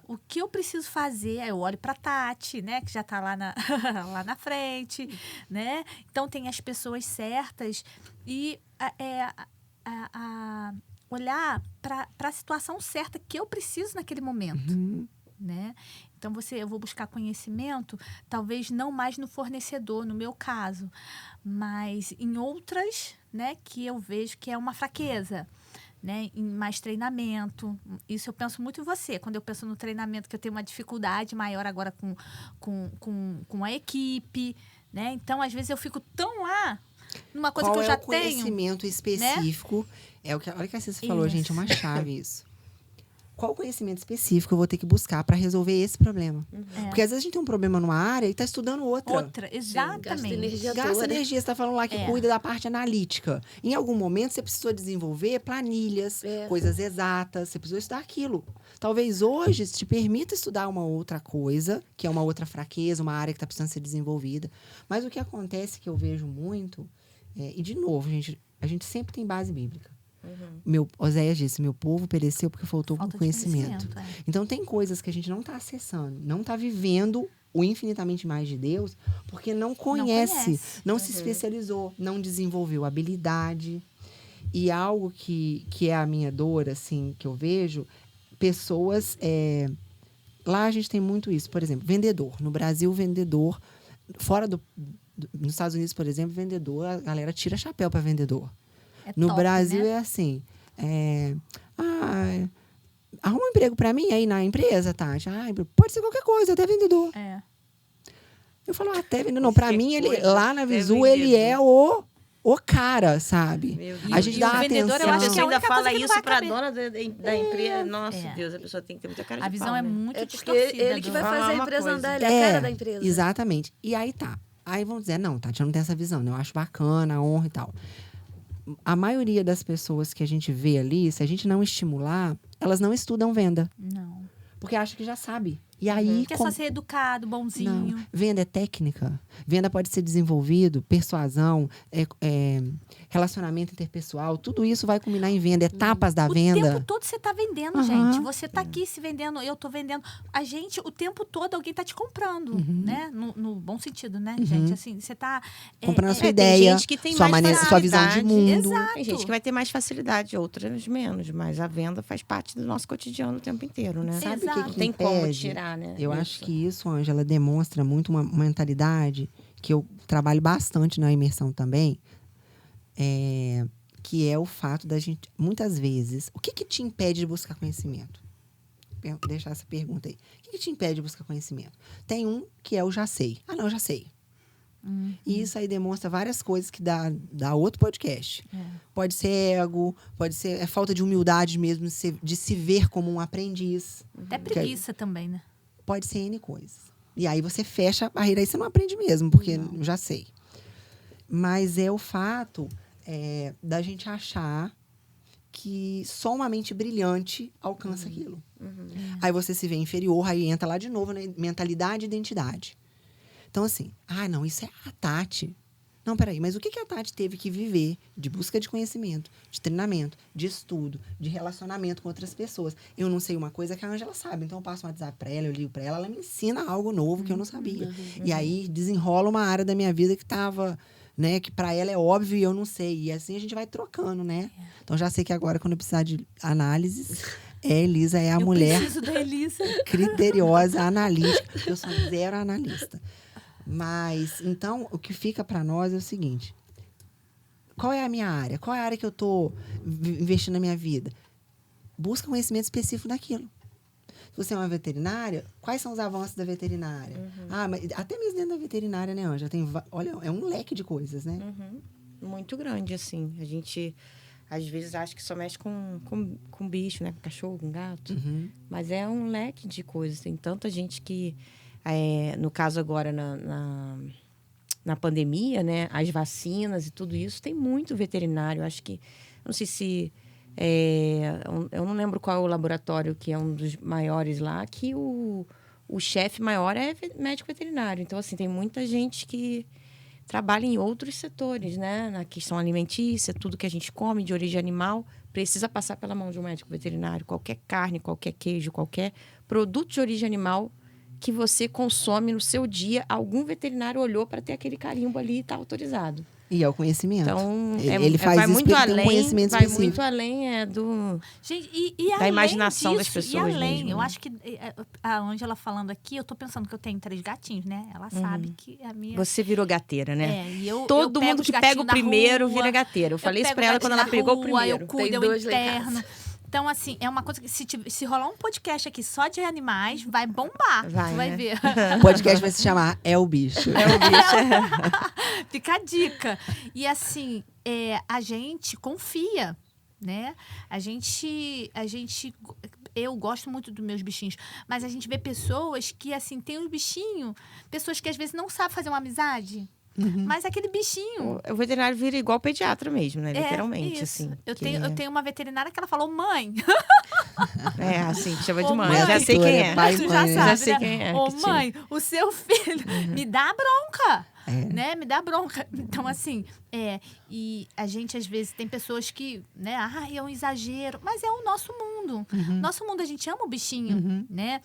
o que eu preciso fazer? Eu olho para a Tati, né, que já está lá na frente, né? Então, tem as pessoas certas e olhar para a situação certa que eu preciso naquele momento. Né? Então, eu vou buscar conhecimento, talvez não mais no fornecedor, no meu caso, mas em outras, né, que eu vejo que é uma fraqueza. Né, em mais treinamento. Isso eu penso muito em você. Quando eu penso no treinamento, que eu tenho uma dificuldade maior agora com a equipe. Né? Então, às vezes, eu fico tão lá numa coisa Qual que eu já tenho. Qual é o conhecimento específico? Né? Olha o que a Cissa falou, gente, é uma chave isso. Qual conhecimento específico eu vou ter que buscar para resolver esse problema? Porque às vezes a gente tem um problema numa área e está estudando outra. Exatamente. Gasta energia Gasta toda. energia. Você está falando lá que cuida da parte analítica. Em algum momento, você precisou desenvolver planilhas, coisas exatas. Você precisou estudar aquilo. Talvez hoje te permita estudar uma outra coisa, que é uma outra fraqueza, uma área que está precisando ser desenvolvida. Mas o que acontece, que eu vejo muito... e, de novo, a gente sempre tem base bíblica. Oséias disse, meu povo pereceu porque faltou conhecimento. Então, tem coisas que a gente não está acessando, não está vivendo o infinitamente mais de Deus, porque não conhece, não se especializou, não desenvolveu habilidade. E algo que é a minha dor, assim, que eu vejo, pessoas... lá a gente tem muito isso. Por exemplo, vendedor. No Brasil, vendedor... Fora nos Estados Unidos, por exemplo, vendedor, a galera tira chapéu para vendedor. No top, Brasil, né? é assim. Arruma um emprego para mim aí na empresa, Tati. Pode ser qualquer coisa, até vendedor. Eu falo, até vendedor. Não, para mim, ele, lá na Visu, ele é o cara, sabe? A gente dá o vendedor, atenção. eu acho que é a ainda única fala coisa que não isso vai para a caber. dona da empresa. Nossa, Deus, a pessoa tem que ter muita cara de A visão pau, é né? muito É porque distorcida. ele que vai Falar fazer a uma empresa coisa. andar, ele é a cara da empresa. Exatamente. E aí tá. Aí vão dizer, não, Tati, eu não tenho essa visão, né? Eu acho bacana, a honra e tal. A maioria das pessoas que a gente vê ali, se a gente não estimular, elas não estudam venda. Não. Porque acha que já sabe. E aí, Quer só ser educado, bonzinho. Não, venda é técnica. Venda pode ser desenvolvido, persuasão, relacionamento interpessoal. Tudo isso vai culminar em venda. Etapas da O venda. tempo todo você tá vendendo, gente. Você tá aqui se vendendo, eu tô vendendo. A gente, o tempo todo, alguém tá te comprando, né? No bom sentido, né, gente? Assim, você tá... Comprando a sua tem ideia, gente que tem sua, mais sua visão de facilidade. mundo. Exato. Tem gente que vai ter mais facilidade, outras menos. Mas a venda faz parte do nosso cotidiano o tempo inteiro, né? Sabe o Exato. que Não tem como impede? tirar, né? Eu isso. acho que isso, Ângela, demonstra muito uma mentalidade que eu trabalho bastante na imersão também, que é o fato da gente, muitas vezes, o que te impede de buscar conhecimento? Vou deixar essa pergunta aí. O que te impede de buscar conhecimento? Tem um que é o já sei. Ah, não, já sei. E isso aí demonstra várias coisas que dá outro podcast. Pode ser ego, pode ser falta de humildade mesmo, de se ver como um aprendiz. Até preguiça também, né? Pode ser N coisas. E aí você fecha a barreira, aí você não aprende mesmo, porque eu já sei. Mas é o fato da gente achar que só uma mente brilhante alcança aquilo. Aí você se vê inferior, aí entra lá de novo na mentalidade e identidade. Então, assim, não, isso é a Tati. Não, peraí, mas o que a Tati teve que viver de busca de conhecimento, de treinamento, de estudo, de relacionamento com outras pessoas? Eu não sei uma coisa que a Ângela sabe, então eu passo um WhatsApp pra ela, eu ligo pra ela, ela me ensina algo novo que eu não sabia. E aí desenrola uma área da minha vida que tava, né, que pra ela é óbvio e eu não sei. E assim a gente vai trocando, né? Então já sei que agora, quando eu precisar de análises, Elisa é a mulher Preciso da Elisa. criteriosa, analítica. Eu sou zero analista. Mas, então, o que fica para nós é o seguinte. Qual é a minha área? Qual é a área que eu estou investindo na minha vida? Busca conhecimento específico daquilo. Se você é uma veterinária, quais são os avanços da veterinária? Mas até mesmo dentro da veterinária, né, Ângela? Olha, é um leque de coisas, né? Muito grande, assim. A gente, às vezes, acha que só mexe com bicho, né? Com cachorro, com gato. Mas é um leque de coisas. Tem tanta gente que... no caso agora na pandemia, né, as vacinas e tudo isso, tem muito veterinário. Acho que, não sei se, eu não lembro qual é o laboratório que é um dos maiores lá, que o chefe maior é médico veterinário. Então, assim, tem muita gente que trabalha em outros setores, né, na questão alimentícia, tudo que a gente come de origem animal precisa passar pela mão de um médico veterinário. Qualquer carne, qualquer queijo, qualquer produto de origem animal que você consome no seu dia, algum veterinário olhou para ter aquele carimbo ali e está autorizado. E é o conhecimento. Então, ele faz vai isso muito porque ele tem um conhecimento vai específico. muito além do... Gente, e da além imaginação disso, das pessoas e além, mesmo, eu né? acho que a Ângela falando aqui, eu tô pensando que eu tenho 3 gatinhos, né? Ela sabe que a minha... Você virou gateira, né? E eu Todo pego mundo os que pega gatinhos o na primeiro rua, vira gateira. Eu falei isso pego pra ela o quando gatinho ela na pegou o rua, primeiro. Eu cuido, Tem eu 2 lá em interno. casa. Então, assim, é uma coisa que se rolar um podcast aqui só de animais, vai bombar. Vai, tu vai né? ver. O podcast vai se chamar É o Bicho. Fica a dica. E assim, a gente confia, né? Eu gosto muito dos meus bichinhos, mas a gente vê pessoas que, assim, tem um bichinho, pessoas que às vezes não sabem fazer uma amizade, mas aquele bichinho... O veterinário vira igual pediatra mesmo, né? Literalmente, isso. assim. Eu tenho uma veterinária que ela falou, mãe. Assim, chama de Ô, mãe. mãe. Eu já sei quem é. Pai, Tu mãe, já né? sabe, Já sei né? quem é Ô, que tira. mãe, o seu filho me dá bronca. Né? Me dá bronca. Então, assim, e a gente, às vezes, tem pessoas que, né? É um exagero. Mas é o nosso mundo. Nosso mundo, a gente ama o bichinho, né?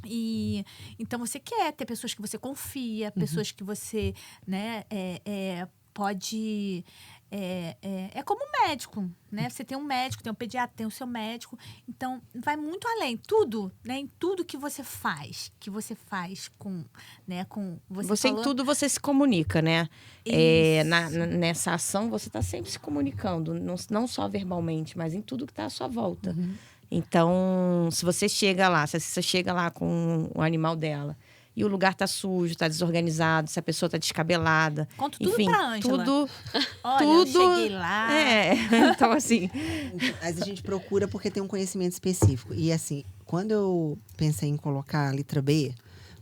E então você quer ter pessoas que você confia, pessoas que você, né, pode... É como um médico, né? Você tem um médico, tem um pediatra, tem o seu médico. Então, vai muito além. Tudo, né? Em tudo que você faz com... Né? Você em tudo você se comunica, né? Nessa ação, você está sempre se comunicando. Não só verbalmente, mas em tudo que está à sua volta. Então, se você chega lá com o animal dela e o lugar tá sujo, tá desorganizado, se a pessoa tá descabelada. Conto tudo enfim, pra Ângela. Olha, tudo. eu cheguei lá. Então, assim. Mas a gente procura porque tem um conhecimento específico. E assim, quando eu pensei em colocar a letra B,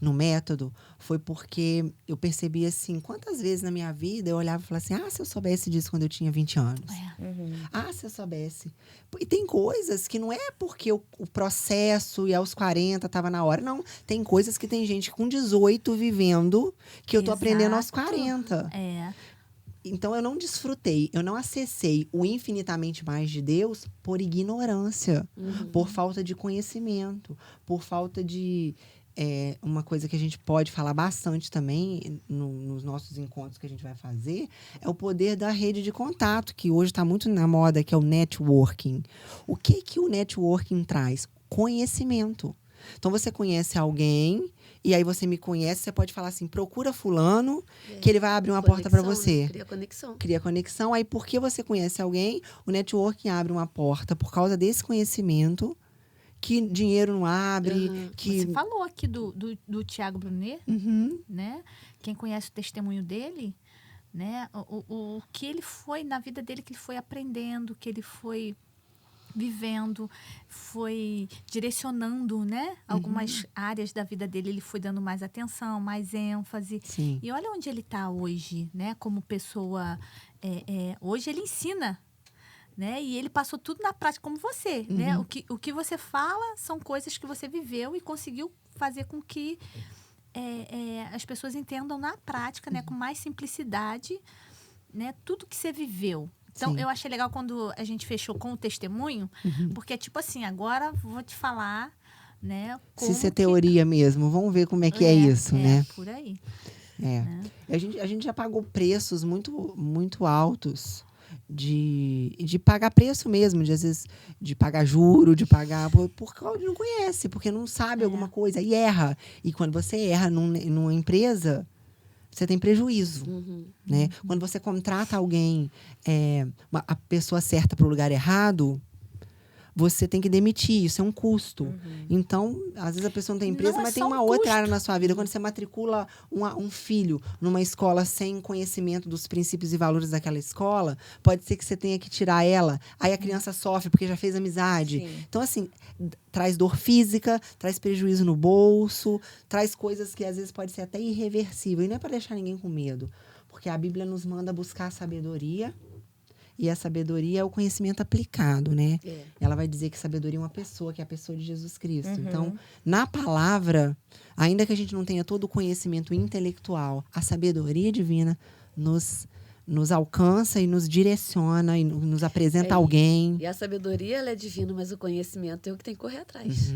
no método foi porque eu percebi, assim, quantas vezes na minha vida eu olhava e falava assim, se eu soubesse disso quando eu tinha 20 anos. Se eu soubesse. E tem coisas que não é porque o processo e aos 40 estava na hora. Não, tem coisas que tem gente com 18 vivendo que eu tô aprendendo aos 40. Então, eu não desfrutei, eu não acessei o infinitamente mais de Deus por ignorância, por falta de conhecimento, por falta de... uma coisa que a gente pode falar bastante também nos nossos encontros que a gente vai fazer, é o poder da rede de contato, que hoje está muito na moda, que é o networking. O que o networking traz? Conhecimento. Então, você conhece alguém... E aí você me conhece, você pode falar assim, procura fulano, que ele vai abrir uma porta para você. Cria conexão. Cria conexão. Aí, porque você conhece alguém, o networking abre uma porta por causa desse conhecimento que dinheiro não abre. Que... Você falou aqui do Tiago Brunet, né? Quem conhece o testemunho dele, né? O que ele foi na vida dele, que ele foi aprendendo, que ele foi... vivendo, foi direcionando, né? Algumas áreas da vida dele, ele foi dando mais atenção, mais ênfase. Sim. E olha onde ele está hoje, né? Como pessoa... hoje ele ensina, né? E ele passou tudo na prática, como você, né? O que você fala são coisas que você viveu e conseguiu fazer com que as pessoas entendam na prática, né? Com mais simplicidade, né? Tudo que você viveu. Então, eu achei legal quando a gente fechou com o testemunho, porque é tipo assim, agora vou te falar, né? Se isso é teoria mesmo, vamos ver como é que é isso, né? Por aí. A gente já pagou preços muito, muito altos de pagar preço mesmo, às vezes de pagar juro, de pagar por causa de não conhece, porque não sabe alguma coisa e erra. E quando você erra numa empresa... você tem prejuízo, né? Quando você contrata alguém, a pessoa certa para o lugar errado, você tem que demitir, isso é um custo. Então, às vezes a pessoa não tem empresa, Não é mas tem só uma um outra custo. área na sua vida. Quando você matricula um filho numa escola sem conhecimento dos princípios e valores daquela escola, pode ser que você tenha que tirar ela. Aí a criança sofre porque já fez amizade. Sim. Então, assim, traz dor física, traz prejuízo no bolso, traz coisas que às vezes pode ser até irreversível. E não é para deixar ninguém com medo, porque a Bíblia nos manda buscar sabedoria. E a sabedoria é o conhecimento aplicado, né? Ela vai dizer que sabedoria é uma pessoa, que é a pessoa de Jesus Cristo. Então, na palavra, ainda que a gente não tenha todo o conhecimento intelectual, a sabedoria divina nos alcança e nos direciona e nos apresenta alguém. E a sabedoria, ela é divina, mas o conhecimento é o que tem que correr atrás.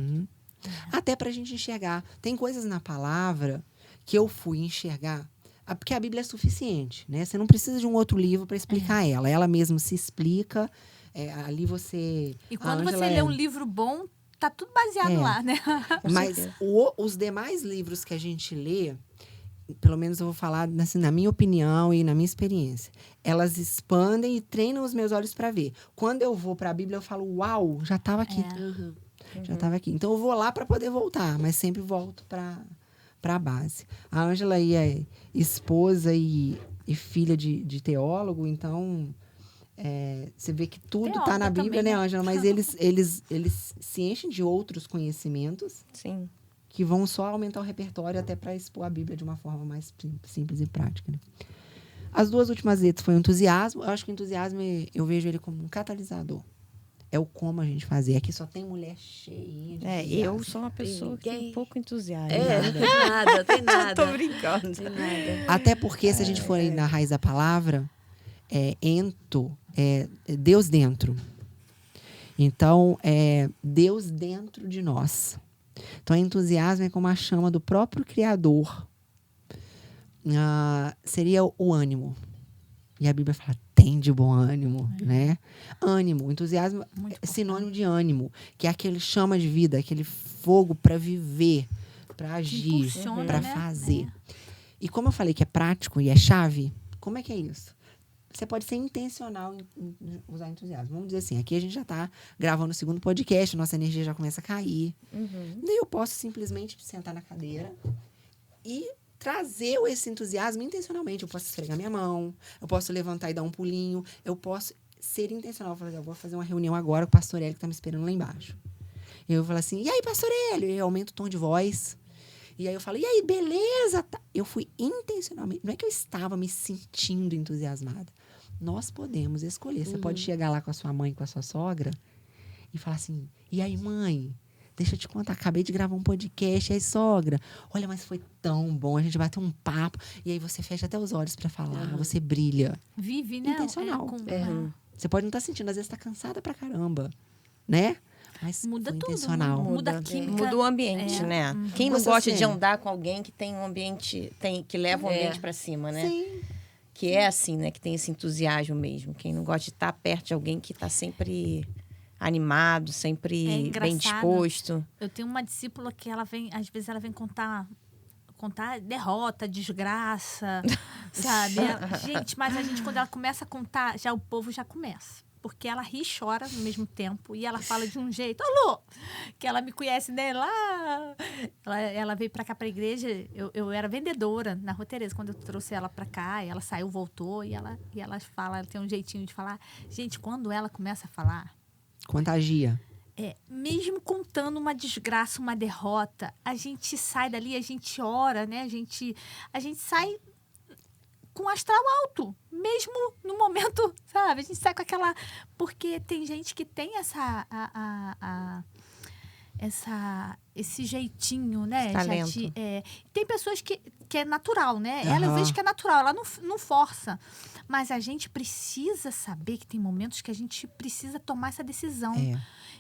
Até para a gente enxergar. Tem coisas na palavra que eu fui enxergar. Porque a Bíblia é suficiente, né? Você não precisa de um outro livro para explicar ela. Ela mesma se explica. Ali você... E quando você lê um livro bom, tá tudo baseado lá, né? Mas os demais livros que a gente lê, pelo menos eu vou falar assim, na minha opinião e na minha experiência, elas expandem e treinam os meus olhos para ver. Quando eu vou para a Bíblia, eu falo, uau, já estava aqui. Já estava aqui. Então, eu vou lá para poder voltar, mas sempre volto para a base. A Ângela é esposa e filha de teólogo, então você vê que tudo está na Bíblia, também, né, Ângela? Mas eles se enchem de outros conhecimentos que vão só aumentar o repertório até para expor a Bíblia de uma forma mais simples e prática, né? As duas últimas letras foi o entusiasmo. Eu acho que o entusiasmo, eu vejo ele como um catalisador. É o como a gente fazer. Aqui só tem mulher cheia de entusiasmo. Eu sou uma pessoa que é um pouco entusiasta. Tem nada. Tô brincando. Tem nada. Até porque, se a gente for aí na raiz da palavra, ento é Deus dentro. Então, é Deus dentro de nós. Então, entusiasmo é como a chama do próprio Criador. Seria o ânimo. E a Bíblia fala, tem de bom ânimo, né? Ânimo, entusiasmo é sinônimo de ânimo, que é aquele chama de vida, aquele fogo para viver, para agir, para fazer. E como eu falei que é prático e é chave, como é que é isso? Você pode ser intencional em usar entusiasmo. Vamos dizer assim, aqui a gente já está gravando o segundo podcast, nossa energia já começa a cair. Daí eu posso simplesmente sentar na cadeira e trazer esse entusiasmo intencionalmente. Eu posso esfregar minha mão, eu posso levantar e dar um pulinho, eu posso ser intencional. Eu vou fazer uma reunião agora com o pastor Hélio, que está me esperando lá embaixo. Eu vou falar assim, e aí, pastor Hélio? Eu aumento o tom de voz. E aí eu falo, e aí, beleza? Tá. Eu fui intencionalmente. Não é que eu estava me sentindo entusiasmada. Nós podemos escolher. Você pode chegar lá com a sua mãe, com a sua sogra, e falar assim, e aí, mãe? Deixa eu te contar, acabei de gravar um podcast, e aí, sogra? Olha, mas foi tão bom, a gente bateu um papo. E aí você fecha até os olhos pra falar, você brilha. Vive, né? Intencional. Com- Você pode não estar sentindo, às vezes tá cansada pra caramba, né? Mas Muda foi tudo, intencional. né? Muda a química. Muda o ambiente, É. né? Quem não Você gosta de assim- andar com alguém que tem um ambiente, que leva o ambiente pra cima, né? Sim. Que é assim, né? Que tem esse entusiasmo mesmo. Quem não gosta de estar perto de alguém que tá sempre animado, É sempre engraçado. bem disposto. Eu tenho uma discípula que ela vem, às vezes ela vem contar derrota, desgraça, sabe? Gente, mas a gente, quando ela começa a contar, já o povo já começa. Porque ela ri e chora no mesmo tempo. E ela fala de um jeito, alô, que ela me conhece, né? Lá. Ela veio pra cá, pra igreja. Eu era vendedora na Rua Tereza, quando eu trouxe ela pra cá. E ela saiu, voltou. E ela fala, ela tem um jeitinho de falar. Gente, quando ela começa a falar, Contagia. mesmo contando uma desgraça, uma derrota, a gente sai dali, a gente ora, né? A gente sai com astral alto, mesmo no momento, sabe? A gente sai com aquela... Porque tem gente que tem esse jeitinho, né? Esse talento. Já tem pessoas que é natural, né? Ela eu Aham. vejo que é natural, ela não força. Mas a gente precisa saber que tem momentos que a gente precisa tomar essa decisão.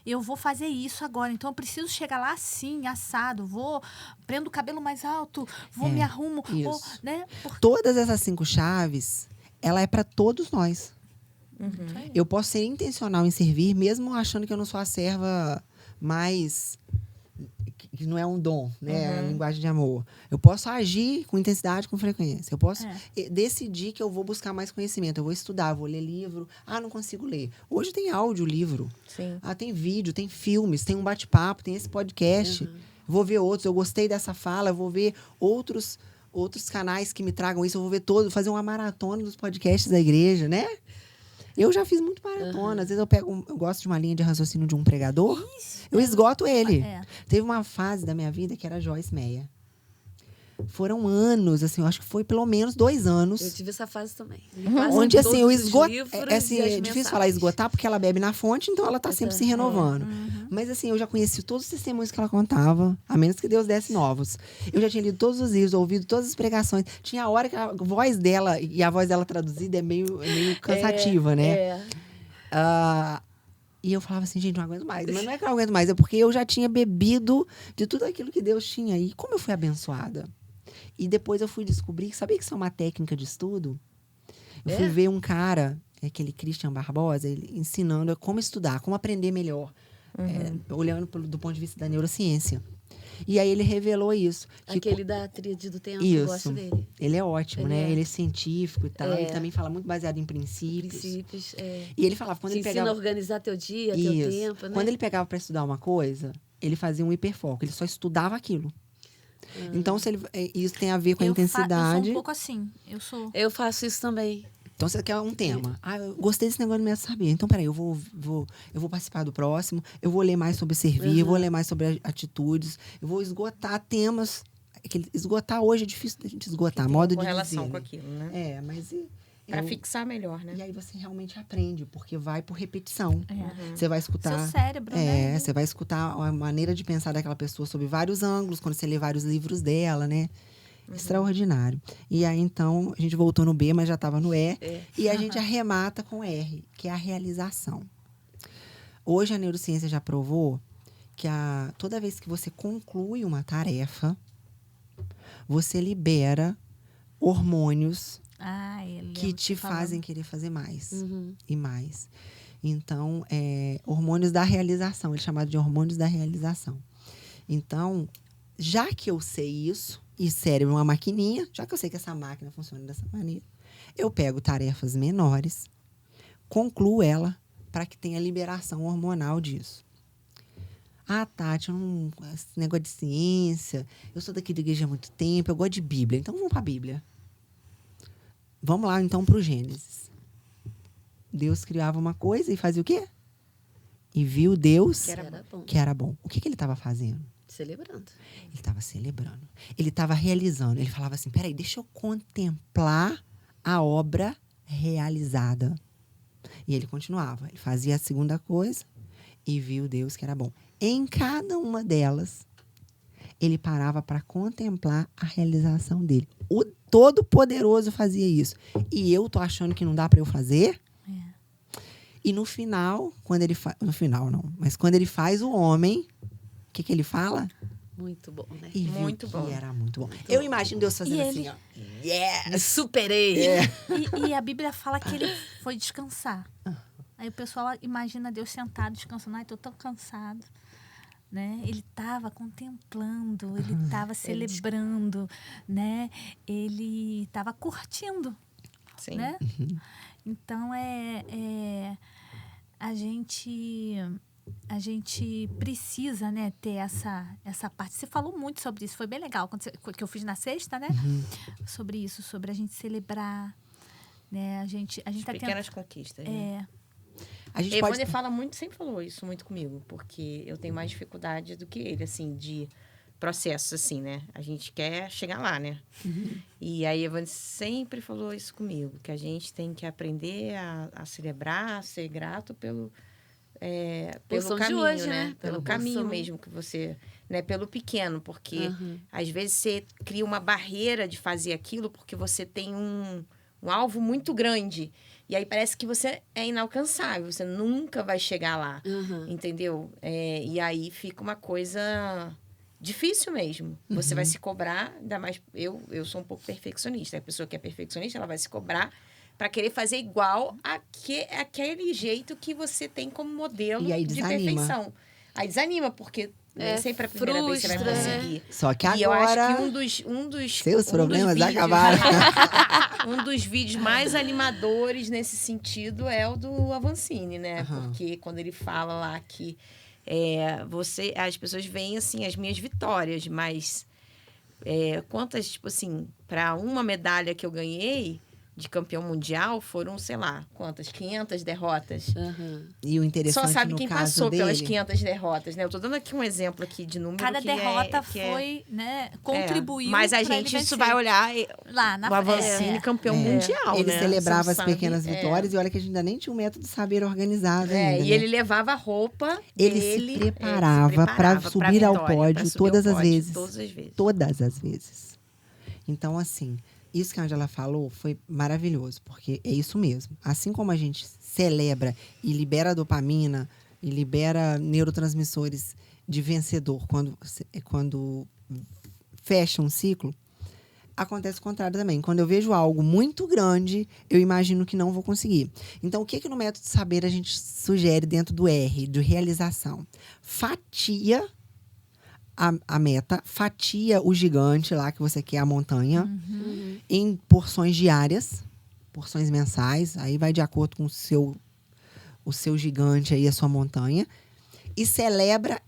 Eu vou fazer isso agora, então eu preciso chegar lá assim, assado, prendo o cabelo mais alto, me arrumo, isso. né? Todas essas 5 chaves, ela é para todos nós. Uhum. Eu posso ser intencional em servir, mesmo achando que eu não sou a serva mais... que não é um dom, né? A linguagem de amor. Eu posso agir com intensidade, com frequência. Eu posso decidir que eu vou buscar mais conhecimento. Eu vou estudar, vou ler livro. Não consigo ler. Hoje tem audiolivro. Sim. Tem vídeo, tem filmes, tem um bate-papo, tem esse podcast. Vou ver outros. Eu gostei dessa fala, eu vou ver outros canais que me tragam isso. Eu vou ver fazer uma maratona dos podcasts da igreja, né? Eu já fiz muito maratona. Às vezes eu gosto de uma linha de raciocínio de um pregador. Eu esgoto ele. Teve uma fase da minha vida que era Joyce Meyer. Foram anos, assim, eu acho que foi pelo menos 2 anos. Eu tive essa fase também. Onde, assim, eu esgoto. Assim, É difícil falar esgotar, porque ela bebe na fonte, então ela tá sempre se renovando. Mas, assim, eu já conheci todos os testemunhos que ela contava, a menos que Deus desse novos. Eu já tinha lido todos os livros, ouvido todas as pregações. Tinha a hora que a voz dela, e a voz dela traduzida é meio cansativa, né? E eu falava assim, gente, não aguento mais. Mas não é que eu não aguento mais, é porque eu já tinha bebido de tudo aquilo que Deus tinha. E como eu fui abençoada. E depois eu fui descobrir, sabia que isso é uma técnica de estudo? Eu fui ver um cara, aquele Christian Barbosa, ele ensinando como estudar, como aprender melhor. Olhando do ponto de vista da neurociência. E aí ele revelou isso. Aquele da tríade do tempo, eu gosto dele. Ele é ótimo, né? Ele é científico e tal. Ele também fala muito baseado em princípios. E ele falava, quando ele pegava... ensina a organizar teu dia, teu tempo, né? Quando ele pegava para estudar uma coisa, ele fazia um hiperfoco. Ele só estudava aquilo. Então, isso tem a ver com a intensidade. Eu sou um pouco assim. Eu faço isso também. Então, você quer um tema. Eu gostei desse negócio de me saber. Então, peraí, eu vou participar do próximo. Eu vou ler mais sobre servir. Eu vou ler mais sobre atitudes. Eu vou esgotar temas. Esgotar hoje é difícil da gente esgotar. Modo de dizer. Relação com aquilo, né? Mas... Pra fixar melhor, né? E aí você realmente aprende, porque vai por repetição. Você vai escutar... Seu cérebro, né? Você vai escutar a maneira de pensar daquela pessoa sob vários ângulos, quando você lê vários livros dela, né? Extraordinário. E aí, então, a gente voltou no B, mas já estava no E. E a gente arremata com R, que é a realização. Hoje, a neurociência já provou que toda vez que você conclui uma tarefa, você libera hormônios que te fazem querer fazer mais e mais. Então, hormônios da realização. Ele é chamado de hormônios da realização. Então, já que eu sei isso, e cérebro é uma maquininha, já que eu sei que essa máquina funciona dessa maneira, eu pego tarefas menores, concluo ela para que tenha liberação hormonal disso. Tati, esse negócio de ciência, eu sou daqui da igreja há muito tempo, eu gosto de Bíblia, então vamos para a Bíblia. Vamos lá, então, para o Gênesis. Deus criava uma coisa e fazia o quê? E viu Deus Que era bom. que era bom. O que ele estava fazendo? Celebrando. Ele estava celebrando. Ele estava realizando. Ele falava assim, peraí, deixa eu contemplar a obra realizada. E ele continuava. Ele fazia a segunda coisa e viu Deus que era bom. Em cada uma delas, ele parava para contemplar a realização dele. O Todo-Poderoso fazia isso. E eu tô achando que não dá para eu fazer? E no final, quando ele faz... No final, não. Mas quando ele faz o homem, o que ele fala? Muito bom, né? E viu Muito que bom. era muito bom. Eu imagino Deus fazendo E assim, ele- ó. Yes! Superei! E a Bíblia fala que ele foi descansar. Aí o pessoal imagina Deus sentado, descansando. Ai, tô tão cansado. Né? Ele estava contemplando, ele estava celebrando, né? Ele estava curtindo, Sim. né? Então, a gente precisa, né, ter essa parte. Você falou muito sobre isso, foi bem legal, que eu fiz na sexta, né? Sobre isso, sobre a gente celebrar, né? A gente As tá pequenas conquistas, né? A gente Evandro pode... fala muito, sempre falou isso muito comigo, porque eu tenho mais dificuldade do que ele, assim, de processos, assim, né? A gente quer chegar lá, né? E aí, Evandro sempre falou isso comigo, que a gente tem que aprender a celebrar, a ser grato pelo Porção de caminho, hoje, né? né? Pelo Pela caminho porção. mesmo que você... né? Pelo pequeno, porque Aham. às vezes você cria uma barreira de fazer aquilo porque você tem um alvo muito grande. E aí parece que você é inalcançável, você nunca vai chegar lá, Aham. entendeu? E aí fica uma coisa difícil mesmo. Você vai se cobrar, ainda mais... Eu sou um pouco perfeccionista. A pessoa que é perfeccionista, ela vai se cobrar para querer fazer igual aquele jeito que você tem como modelo E aí de desanima. perfeição. Aí desanima, porque nem sempre é a primeira vez que você vai frustra, conseguir. Só que E eu acho agora... que um dos Seus um problemas dos vídeos- acabaram. um dos vídeos mais animadores nesse sentido é o do Avancini, né? Aham. Porque quando ele fala lá que as pessoas veem, assim, as minhas vitórias, mas quantas, tipo assim, para uma medalha que eu ganhei de campeão mundial, foram, sei lá, quantas? 500 derrotas. Aham. E o interessante Só sabe no quem caso passou dele... pelas 500 derrotas, né? Eu tô dando aqui um exemplo aqui de número Cada que derrota que foi, né, contribuiu Mas a pra ele gente, isso vencer. vai olhar Lá na o Avancini campeão mundial, Ele né? celebrava Você as não sabe, pequenas vitórias e olha que a gente ainda nem tinha um método de saber organizado ainda, e né? ele levava a roupa Ele dele, se preparava para subir ao pódio todas as vezes. Todas as vezes. Todas as vezes. Então, assim, isso que a Angela falou foi maravilhoso, porque é isso mesmo. Assim como a gente celebra e libera dopamina e libera neurotransmissores de vencedor quando fecha um ciclo, acontece o contrário também. Quando eu vejo algo muito grande, eu imagino que não vou conseguir. Então, o que no método de saber a gente sugere dentro do R, de realização? Fatia a meta, fatia o gigante lá que você quer, a montanha, em porções diárias, porções mensais, aí vai de acordo com o seu gigante aí, a sua montanha, e celebra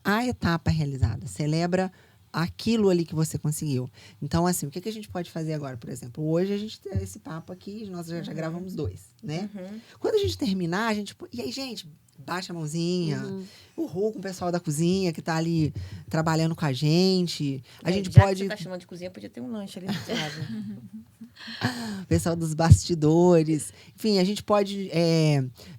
a etapa realizada, celebra aquilo ali que você conseguiu. Então, assim, o que a gente pode fazer agora, por exemplo? Hoje a gente tem esse papo aqui, nós já gravamos 2, né? Quando a gente terminar, a gente... E aí, gente, baixa a mãozinha, uhul com o pessoal da cozinha que tá ali trabalhando com a gente. A gente Já pode... que você tá chamando de cozinha, podia ter um lanche ali do lado. O pessoal dos bastidores. Enfim, a gente pode,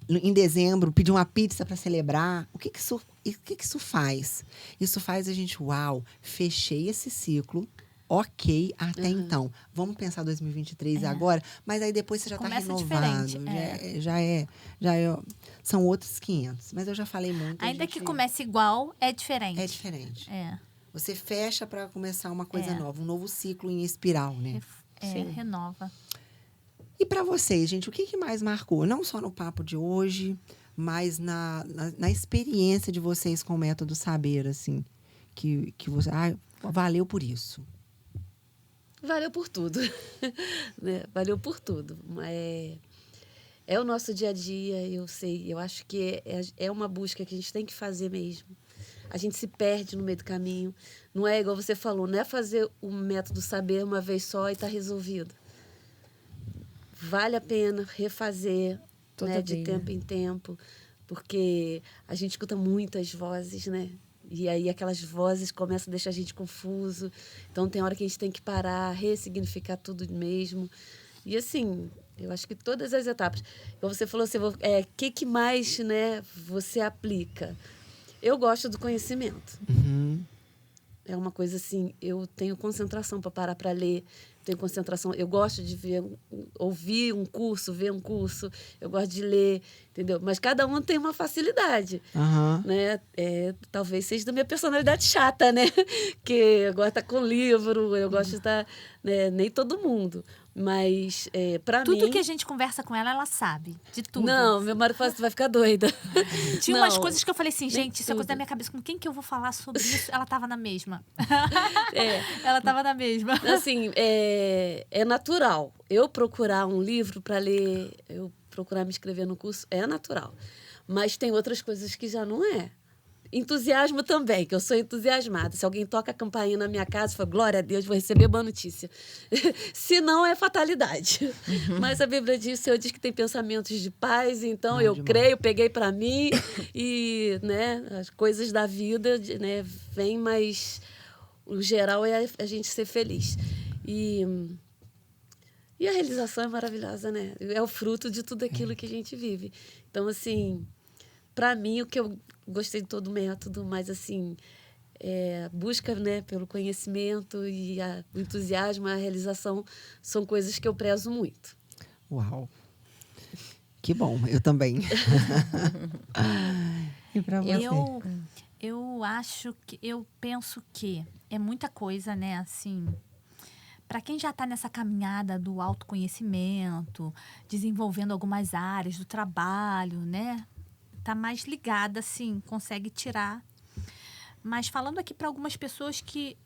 em dezembro, pedir uma pizza para celebrar. O que isso faz? Isso faz a gente, uau, fechei esse ciclo. Ok, até então. Vamos pensar 2023 agora, mas aí depois você já está Começa renovado. diferente, São outros 500. Mas eu já falei muito. Ainda que comece igual, é diferente. É diferente. É, Você fecha para começar uma coisa É. nova, um novo ciclo em espiral, né? Sim. renova. E para vocês, gente, o que mais marcou? Não só no papo de hoje, mas na experiência de vocês com o método saber, assim, que você... valeu por isso. Valeu por tudo. Né? Valeu por tudo. É o nosso dia a dia, eu sei. Eu acho que é uma busca que a gente tem que fazer mesmo. A gente se perde no meio do caminho. Não é igual você falou, não é fazer o método saber uma vez só e tá resolvido. Vale a pena refazer, Toda né, de vez, tempo em tempo, porque a gente escuta muitas vozes, né? E aí aquelas vozes começam a deixar a gente confuso. Então tem hora que a gente tem que parar, ressignificar tudo mesmo. E assim, eu acho que todas as etapas. Como você falou, que mais, né, você aplica? Eu gosto do conhecimento. É uma coisa assim, eu tenho concentração para parar para ler, tenho concentração, eu gosto de ouvir um curso, ver um curso, eu gosto de ler, entendeu? Mas cada um tem uma facilidade, né? Talvez seja da minha personalidade chata, né? Que eu gosto de estar com livro, eu gosto de estar, né? Nem todo mundo. Mas, para mim... Tudo que a gente conversa com ela, ela sabe. De tudo. Não, meu marido fala, você vai ficar doida. Tinha Não, umas coisas que eu falei assim, gente, isso é coisa tudo. da minha cabeça. Com quem que eu vou falar sobre isso? Ela tava na mesma. Ela tava na mesma. Assim, é natural. Eu procurar um livro para ler, eu procurar me inscrever no curso, é natural. Mas tem outras coisas que já não é. Entusiasmo também, que eu sou entusiasmada. Se alguém toca a campainha na minha casa, eu falo, glória a Deus, vou receber boa notícia. Se não, é fatalidade. Mas a Bíblia diz, o Senhor diz que tem pensamentos de paz, então eu creio, peguei para mim, e, né, as coisas da vida, né, vêm, mas o geral é a gente ser feliz. E a realização é maravilhosa, né? É o fruto de tudo aquilo que a gente vive. Então, assim, para mim, o que eu gostei de todo o método, mas, assim, busca, né, pelo conhecimento e o entusiasmo, a realização, são coisas que eu prezo muito. Uau! Que bom, eu também. E para você? Eu penso que é muita coisa, né, assim... Para quem já está nessa caminhada do autoconhecimento, desenvolvendo algumas áreas do trabalho, né? Tá mais ligada, assim, consegue tirar. Mas falando aqui para algumas pessoas que,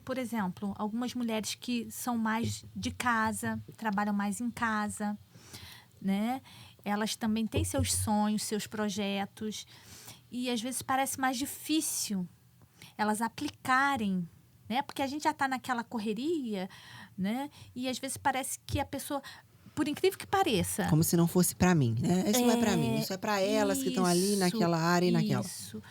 por exemplo, algumas mulheres que são mais de casa, trabalham mais em casa, né? Elas também têm seus sonhos, seus projetos. E às vezes parece mais difícil elas aplicarem, né? Porque a gente já está naquela correria, né? E às vezes parece que a pessoa, por incrível que pareça... Como se não fosse para mim, né? Isso não é para mim, isso é para elas que estão ali naquela área e naquela. Isso.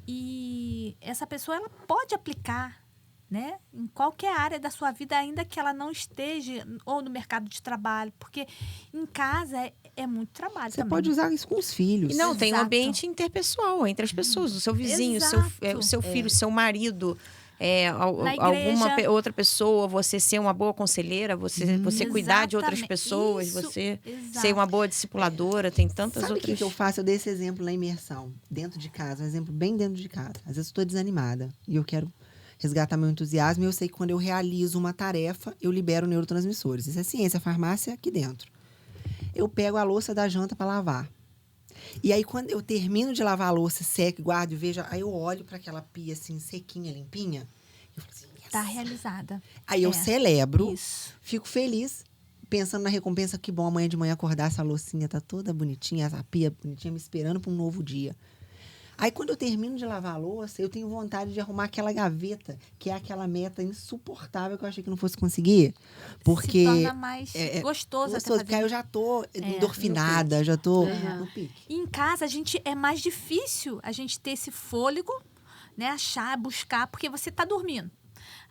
E essa pessoa, ela pode aplicar, né? Em qualquer área da sua vida, ainda que ela não esteja ou no mercado de trabalho. Porque em casa é muito trabalho Você também. pode usar isso com os filhos. E não, tem um Exato. ambiente interpessoal entre as pessoas. O seu vizinho, Exato. o seu filho, o seu marido... Na alguma igreja. outra pessoa, você ser uma boa conselheira, você cuidar de outras Exatamente. pessoas, Isso, você exato. ser uma boa discipuladora, tem tantas Sabe o outras... que eu faço? Eu dei esse exemplo na imersão, dentro de casa, um exemplo bem dentro de casa. Às vezes eu estou desanimada e eu quero resgatar meu entusiasmo e eu sei que quando eu realizo uma tarefa, eu libero neurotransmissores. Isso é ciência, farmácia aqui dentro. Eu pego a louça da janta para lavar. E aí, quando eu termino de lavar a louça, seco, guardo e vejo, aí eu olho para aquela pia assim, sequinha, limpinha, eu falo assim, yes. Tá realizada. Aí eu celebro, Isso. fico feliz, pensando na recompensa, que bom amanhã de manhã acordar, essa loucinha tá toda bonitinha, essa pia bonitinha, me esperando para um novo dia. Aí, quando eu termino de lavar a louça, eu tenho vontade de arrumar aquela gaveta, que é aquela meta insuportável que eu achei que não fosse conseguir. Porque se torna mais gostoso até fazer. Porque aí eu já tô endorfinada, já tô no pique. E em casa, é mais difícil a gente ter esse fôlego, né? Achar, buscar, porque você tá dormindo.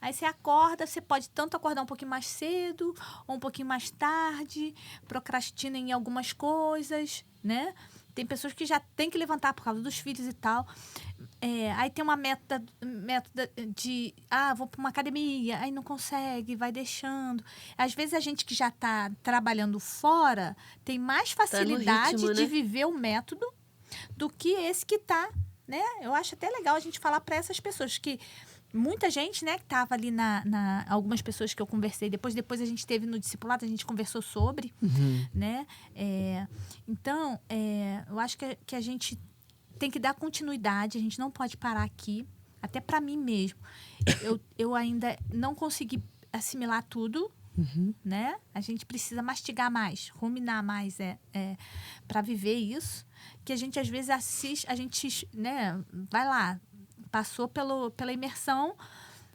Aí você acorda, você pode tanto acordar um pouquinho mais cedo ou um pouquinho mais tarde, procrastina em algumas coisas, né? Tem pessoas que já têm que levantar por causa dos filhos e tal. Aí tem uma método de... vou para uma academia. Aí não consegue, vai deixando. Às vezes a gente que já está trabalhando fora tem mais facilidade ritmo, né? de viver o método do que esse que está, né? Eu acho até legal a gente falar para essas pessoas que... Muita gente, né, que estava ali algumas pessoas que eu conversei, depois a gente teve no discipulado, a gente conversou sobre, né? Então, eu acho que a gente tem que dar continuidade, a gente não pode parar aqui, até para mim mesmo. Eu ainda não consegui assimilar tudo, né? A gente precisa mastigar mais, ruminar mais para viver isso, que a gente às vezes assiste, a gente, né, vai lá, passou pela imersão,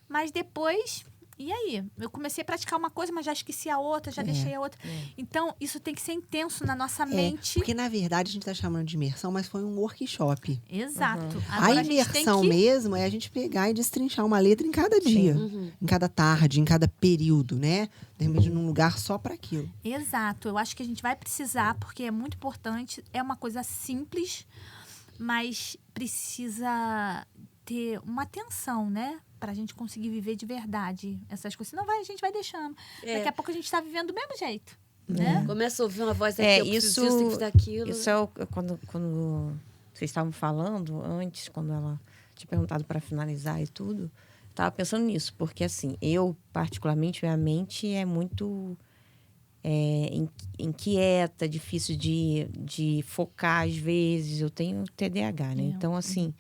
mas depois E aí? Eu comecei a praticar uma coisa, mas já esqueci a outra, já deixei a outra. Então, isso tem que ser intenso na nossa mente. Porque, na verdade, a gente tá chamando de imersão, mas foi um workshop. Exato. A Agora, gente imersão tem que... mesmo é a gente pegar e destrinchar uma letra em cada dia. Em cada tarde, em cada período, né? De repente, num lugar só para aquilo. Exato. Eu acho que a gente vai precisar, porque é muito importante. É uma coisa simples, mas precisa ter uma atenção, né? Pra gente conseguir viver de verdade essas coisas. Senão a gente vai deixando. Daqui a pouco a gente tá vivendo do mesmo jeito. Né? Começa a ouvir uma voz aqui, eu preciso disso, tem que fazer aquilo. Isso é quando vocês estavam falando antes, quando ela tinha perguntado para finalizar e tudo, estava pensando nisso, porque assim, eu particularmente, minha mente é muito inquieta, difícil de focar às vezes, eu tenho TDAH, né? Então, assim,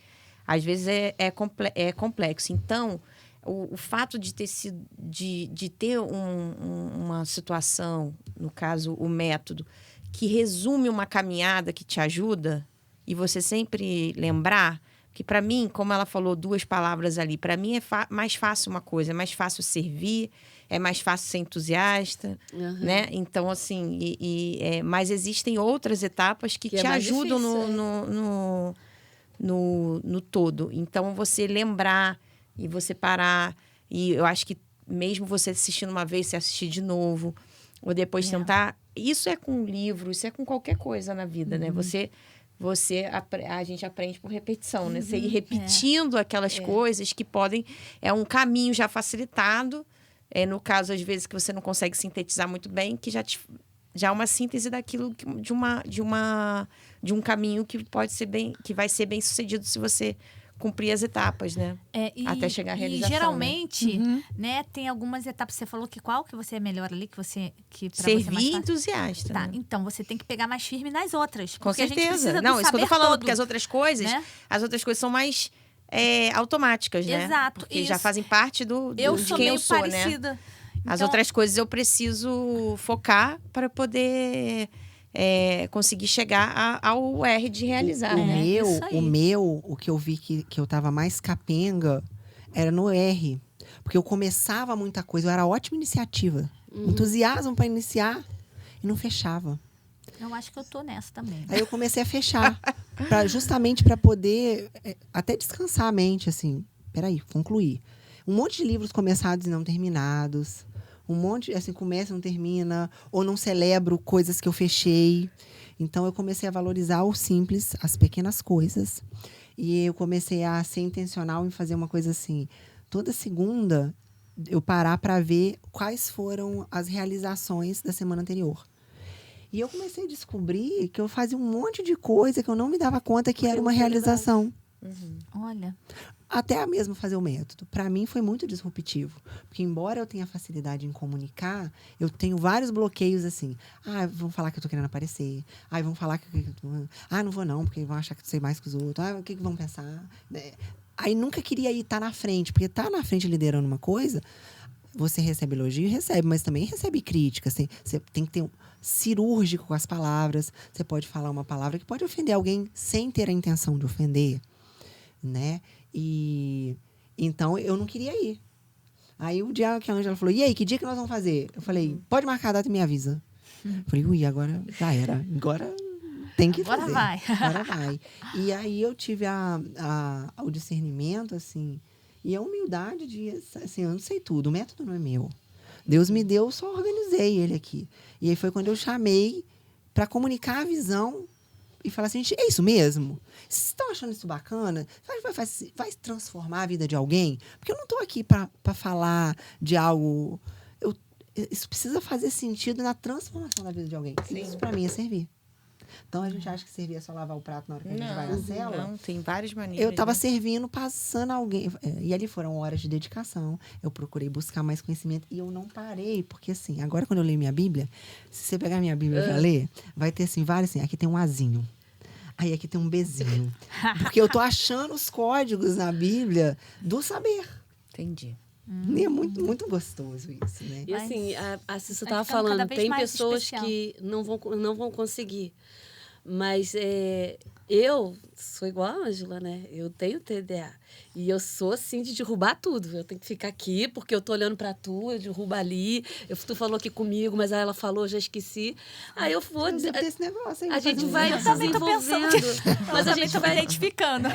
às vezes é complexo. Então, o fato de ter uma situação, no caso, o método, que resume uma caminhada que te ajuda, e você sempre lembrar, que para mim, como ela falou 2 palavras ali, para mim é mais fácil uma coisa, é mais fácil servir, é mais fácil ser entusiasta, né? Então, assim, mas existem outras etapas que te ajudam no todo. Então, você lembrar e você parar. E eu acho que mesmo você assistindo uma vez, você assistir de novo, ou depois tentar... Isso é com livro, isso é com qualquer coisa na vida, né? A gente aprende por repetição, né? Você ir repetindo aquelas coisas que podem... É um caminho já facilitado. No caso, às vezes, que você não consegue sintetizar muito bem, que já é uma síntese daquilo, de um caminho que vai ser bem sucedido se você cumprir as etapas, né? Até chegar à realização. E geralmente, né? Tem algumas etapas. Você falou que qual que você é melhor ali, servir entusiasta. Tá, né? Então você tem que pegar mais firme nas outras. Com certeza. A gente precisa Não, isso que eu tô falando, todo, porque as outras coisas são mais automáticas, né? Exato. Porque já fazem parte de sou quem meio eu sou, parecida. né? As outras coisas eu preciso focar para poder conseguir chegar ao R de realizar. O que eu vi que eu tava mais capenga era no R. Porque eu começava muita coisa, eu era ótima iniciativa. Entusiasmo para iniciar e não fechava. Eu acho que eu tô nessa também. Aí eu comecei a fechar, justamente para poder até descansar a mente, assim. Peraí, concluir. Um monte de livros começados e não terminados. Um monte, assim, começa e não termina. Ou não celebro coisas que eu fechei. Então, eu comecei a valorizar o simples, as pequenas coisas. E eu comecei a ser intencional em fazer uma coisa assim. Toda segunda, eu parar para ver quais foram as realizações da semana anterior. E eu comecei a descobrir que eu fazia um monte de coisa que eu não me dava conta que era uma realização. Olha. Até mesmo fazer o método. Para mim foi muito disruptivo. Porque embora eu tenha facilidade em comunicar, eu tenho vários bloqueios assim. Vão falar que eu tô querendo aparecer. Vão falar que... não vou não, porque vão achar que eu sei mais que os outros. O que vão pensar? Aí nunca queria estar na frente. Porque estar na frente liderando uma coisa, você recebe elogio, mas também recebe críticas. Você tem que ter cirúrgico com as palavras. Você pode falar uma palavra que pode ofender alguém sem ter a intenção de ofender, né? E então eu não queria ir. Aí o dia que a Ângela falou, e aí, que dia que nós vamos fazer? Eu falei, pode marcar a data e me avisa. Falei, agora já era. Agora tem que fazer. Agora vai. E aí eu tive o discernimento, assim, e a humildade de, assim, eu não sei tudo, o método não é meu. Deus me deu, só organizei ele aqui. E aí foi quando eu chamei para comunicar a visão e falar assim, gente, é isso mesmo? Vocês estão achando isso bacana? Vai transformar a vida de alguém? Porque eu não estou aqui para falar de algo... Isso precisa fazer sentido na transformação da vida de alguém. Sim. Isso, para mim, é servir. Então, a gente acha que servir é só lavar o prato na hora que a gente vai na célula. Não, tem várias maneiras. Eu estava servindo, passando alguém. E ali foram horas de dedicação. Eu procurei buscar mais conhecimento. E eu não parei. Porque, assim, agora quando eu leio minha Bíblia, se você pegar minha Bíblia para ler, vai ter, assim, vários, assim, aqui tem um Azinho. Aí aqui tem um Bzinho. Porque eu tô achando os códigos na Bíblia do saber. Entendi. E é muito, muito gostoso isso, né? E assim, a Cissa estava falando, tem pessoas que não vão conseguir. Mas Eu sou igual a Ângela, né? Eu tenho TDA. E eu sou, assim, de derrubar tudo. Eu tenho que ficar aqui, porque eu tô olhando pra tu, eu derrubo ali. Tu falou aqui comigo, mas aí ela falou, eu já esqueci. Aí eu vou... Deve ter esse negócio aí. A gente vai Eu também tô pensando desenvolvendo. Mas a gente tô vai... me identificando.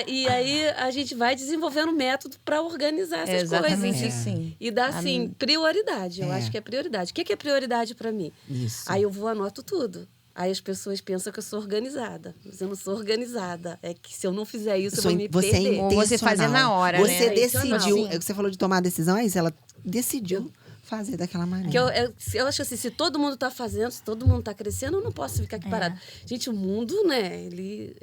E aí a gente vai desenvolvendo método para organizar essas Exatamente coisas. assim. E dar, assim, prioridade. Eu acho que é prioridade. O que é prioridade para mim? Isso. Aí eu vou, anoto tudo. Aí as pessoas pensam que eu sou organizada. Mas eu não sou organizada. É que se eu não fizer isso, eu vou me Você é perder. Ou você fazer na hora, Você né? decidiu. Sim. É o que você falou de tomar a decisão, é isso. Ela decidiu fazer daquela maneira. Que eu acho assim, se todo mundo está fazendo, se todo mundo está crescendo, eu não posso ficar aqui parado. Gente, o mundo, né, ele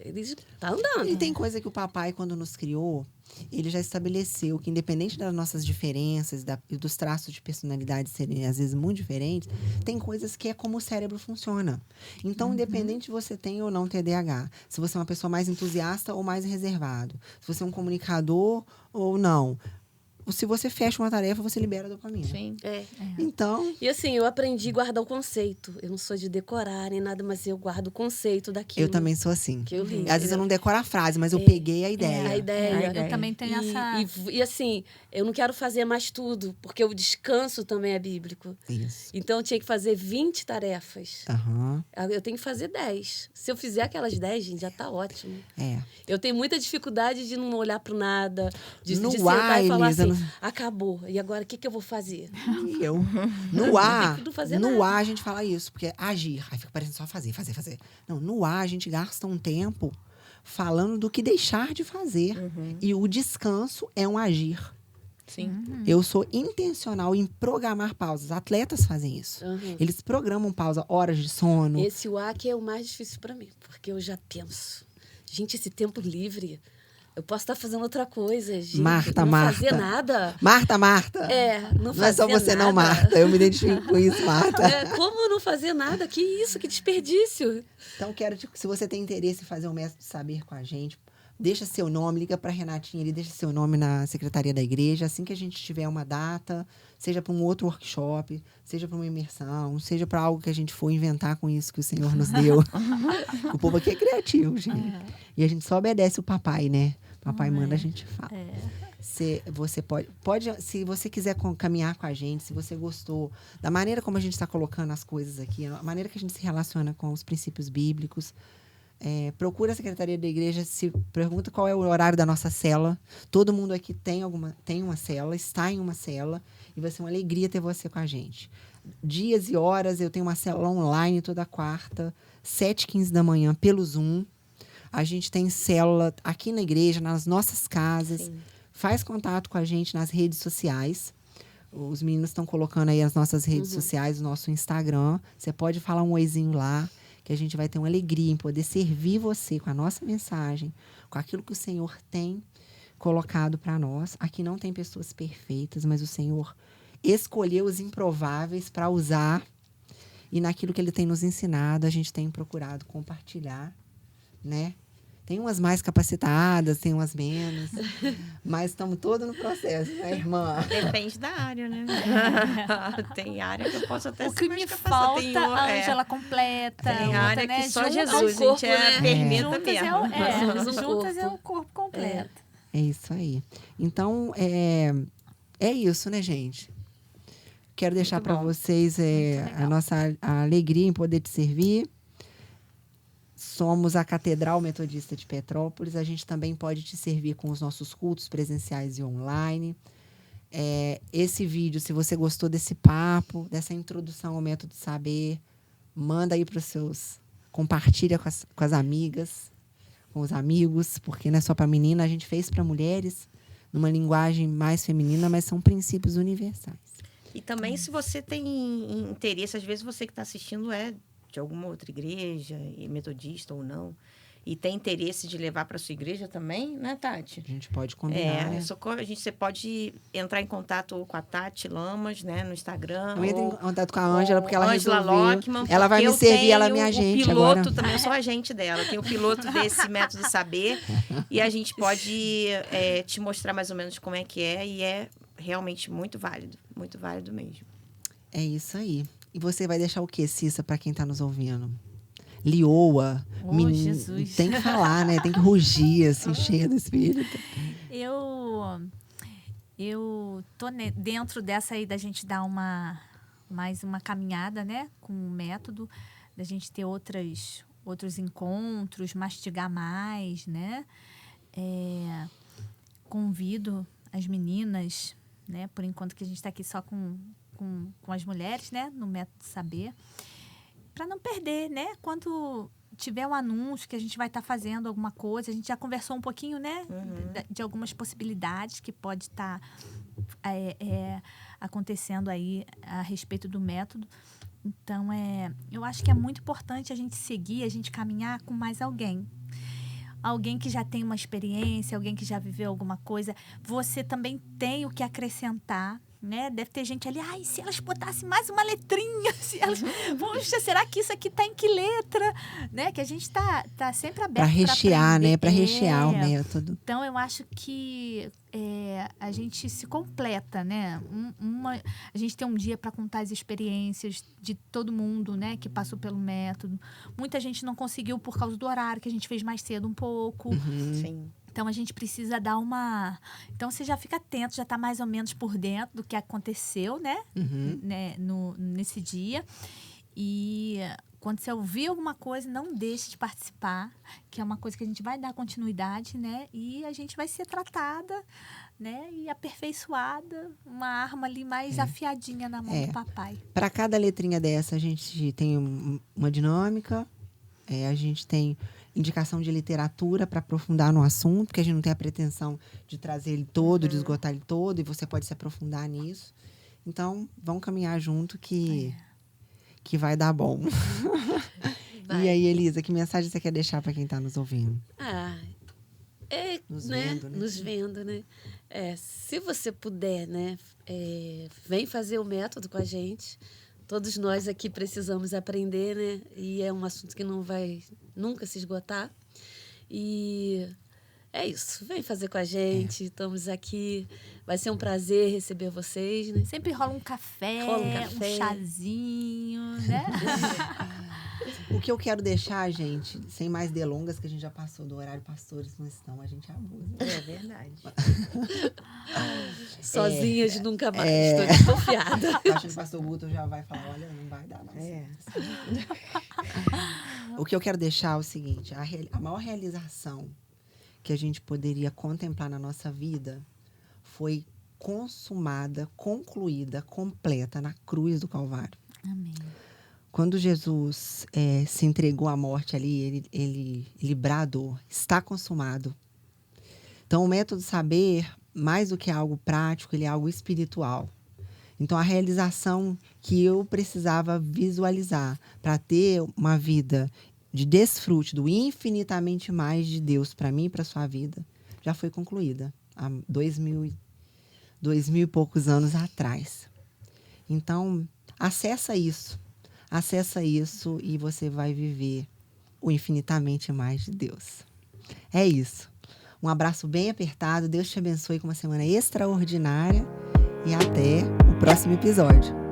tá andando. E tem coisa que o papai, quando nos criou, ele já estabeleceu que, independente das nossas diferenças e dos traços de personalidade serem, às vezes, muito diferentes, tem coisas que é como o cérebro funciona. Então, independente de você ter ou não TDAH, se você é uma pessoa mais entusiasta ou mais reservado, se você é um comunicador ou não, se você fecha uma tarefa, você libera dopamina. Sim. Então, E assim, eu aprendi a guardar o conceito. Eu não sou de decorar nem nada, mas eu guardo o conceito daquilo. eu também sou assim. Que eu li. Às vezes eu não decoro a frase, mas eu peguei a ideia. A ideia. Eu também tenho essa... E assim, eu não quero fazer mais tudo, porque o descanso também é bíblico. Isso. Então, eu tinha que fazer 20 tarefas. Aham. Eu tenho que fazer 10. Se eu fizer aquelas 10, gente, já tá ótimo. É. Eu tenho muita dificuldade de não olhar pro nada, de No sentar ar, e falar Elisa, assim, acabou. E agora, o que eu vou fazer? E eu. No ar, Não fazer no nada. ar a gente fala isso, porque agir. Aí fica parecendo só fazer. Não, no ar a gente gasta um tempo falando do que deixar de fazer. E o descanso é um agir. Sim. Eu sou intencional em programar pausas. Atletas fazem isso. Uhum. Eles programam pausa, horas de sono. Esse o A que é o mais difícil para mim, porque eu já penso. Gente, esse tempo livre, eu posso estar fazendo outra coisa, gente. Marta, não Marta. fazer nada. Marta. Não Não é só fazer você não, nada. Marta. Eu me identifico com isso, Marta. Como não fazer nada? Que isso, que desperdício. Então, se você tem interesse em fazer um método de saber com a gente, deixa seu nome, liga para Renatinha ali, deixa seu nome na secretaria da igreja. Assim que a gente tiver uma data, seja para um outro workshop, seja para uma imersão, seja para algo que a gente for inventar com isso que o Senhor nos deu. O povo aqui é criativo, gente. E a gente só obedece o papai, né? Papai manda, a gente fala. Você pode, se você quiser caminhar com a gente, se você gostou da maneira como a gente está colocando as coisas aqui, a maneira que a gente se relaciona com os princípios bíblicos, procura a secretaria da igreja, se pergunta qual é o horário da nossa cela. Todo mundo aqui tem uma cela, está em uma cela, e vai ser uma alegria ter você com a gente. Dias e horas, eu tenho uma cela online toda quarta, 7h15 da manhã, pelo Zoom. A gente tem célula aqui na igreja, nas nossas casas. Sim. Faz contato com a gente nas redes sociais. Os meninos estão colocando aí as nossas redes sociais, o nosso Instagram. Você pode falar um oizinho lá, que a gente vai ter uma alegria em poder servir você com a nossa mensagem, com aquilo que o Senhor tem colocado para nós. Aqui não tem pessoas perfeitas, mas o Senhor escolheu os improváveis para usar. E naquilo que Ele tem nos ensinado, a gente tem procurado compartilhar, né? Tem umas mais capacitadas, tem umas menos. Mas estamos todos no processo, né, irmã? Depende da área, né? Tem área que eu posso até O ser que mais me capacitada. falta, Tem a Ângela completa. Tem outra, área né? que só Juntas Jesus, é um corpo, gente, é né? permita Juntas mesmo. Nós somos um juntas é corpo. o corpo completo. É isso aí. Então, é isso, né, gente? Quero deixar Muito para bom. vocês a alegria em poder te servir. Somos a Catedral Metodista de Petrópolis. A gente também pode te servir com os nossos cultos presenciais e online. Esse vídeo, se você gostou desse papo, dessa introdução ao método saber, manda aí para os seus... Compartilha com as amigas, com os amigos, porque não é só para menina, a gente fez para mulheres, numa linguagem mais feminina, mas são princípios universais. E também, se você tem interesse, às vezes você que está assistindo é de alguma outra igreja, e metodista ou não, e tem interesse de levar para sua igreja também, né, Tati? A gente pode combinar, né? Você pode entrar em contato com a Tati Lamas, né, no Instagram. Eu entro em ou contato com a Ângela, porque ela Ângela resolveu. Lockman, Ela vai porque me servir, eu ela é tenho minha agente o piloto agora. também, eu sou agente dela. Tem o piloto desse método saber. E a gente pode te mostrar mais ou menos como é que é. E é realmente muito válido mesmo. É isso aí. E você vai deixar o quê, Cissa, para quem está nos ouvindo? lioa. Jesus. Tem que falar, né? Tem que rugir, assim, cheia do Espírito. Eu tô dentro dessa aí da gente dar mais uma caminhada, né? Com o método, da gente ter outros encontros, mastigar mais, né? Convido as meninas, né? Por enquanto que a gente está aqui só com as mulheres, né? No Método Saber. Para não perder, né? Quando tiver um anúncio que a gente vai estar fazendo alguma coisa, a gente já conversou um pouquinho, né? De algumas possibilidades que pode estar acontecendo aí a respeito do método. Então, eu acho que é muito importante a gente seguir, a gente caminhar com mais alguém. Alguém que já tem uma experiência, alguém que já viveu alguma coisa. Você também tem o que acrescentar, né? Deve ter gente ali, se elas botassem mais uma letrinha, se elas... Poxa, será que isso aqui tá em que letra? Né? Que a gente tá sempre aberto para rechear, né? Para rechear o método. Então, eu acho que a gente se completa, né? A gente tem um dia para contar as experiências de todo mundo, né? Que passou pelo método. Muita gente não conseguiu por causa do horário, que a gente fez mais cedo um pouco. Sim. Então, a gente precisa dar uma... Então, você já fica atento, já está mais ou menos por dentro do que aconteceu, né? Né? Nesse dia. E quando você ouvir alguma coisa, não deixe de participar, que é uma coisa que a gente vai dar continuidade, né? E a gente vai ser tratada, né? E aperfeiçoada, uma arma ali mais afiadinha na mão do papai. Para cada letrinha dessa, a gente tem uma dinâmica, a gente tem indicação de literatura para aprofundar no assunto, porque a gente não tem a pretensão de trazer ele todo, de esgotar ele todo, e você pode se aprofundar nisso. Então, vamos caminhar junto que vai dar bom. Vai. E aí, Elisa, que mensagem você quer deixar para quem está nos ouvindo? Nos vendo, né? Se você puder, né? Vem fazer o método com a gente. Todos nós aqui precisamos aprender, né? E é um assunto que não vai nunca se esgotar. E é isso. Vem fazer com a gente. Estamos aqui. Vai ser um prazer receber vocês, né? Sempre rola um café, um chazinho, né? O que eu quero deixar, gente, sem mais delongas, que a gente já passou do horário, pastores não estão, a gente abusa. É verdade. Sozinhas nunca mais. Estou desconfiada. Acho que o pastor Guto já vai falar, olha, não vai dar mais. O que eu quero deixar é o seguinte, a maior realização que a gente poderia contemplar na nossa vida foi consumada, concluída, completa na cruz do Calvário. Amém. Quando Jesus se entregou à morte ali, ele bradou, está consumado. Então, o método saber, mais do que algo prático, ele é algo espiritual. Então, a realização que eu precisava visualizar para ter uma vida de desfrute do infinitamente mais de Deus para mim e para a sua vida, já foi concluída há 2000 e poucos anos atrás. Então, acessa isso e você vai viver o infinitamente mais de Deus. É isso. Um abraço bem apertado. Deus te abençoe com uma semana extraordinária e até o próximo episódio.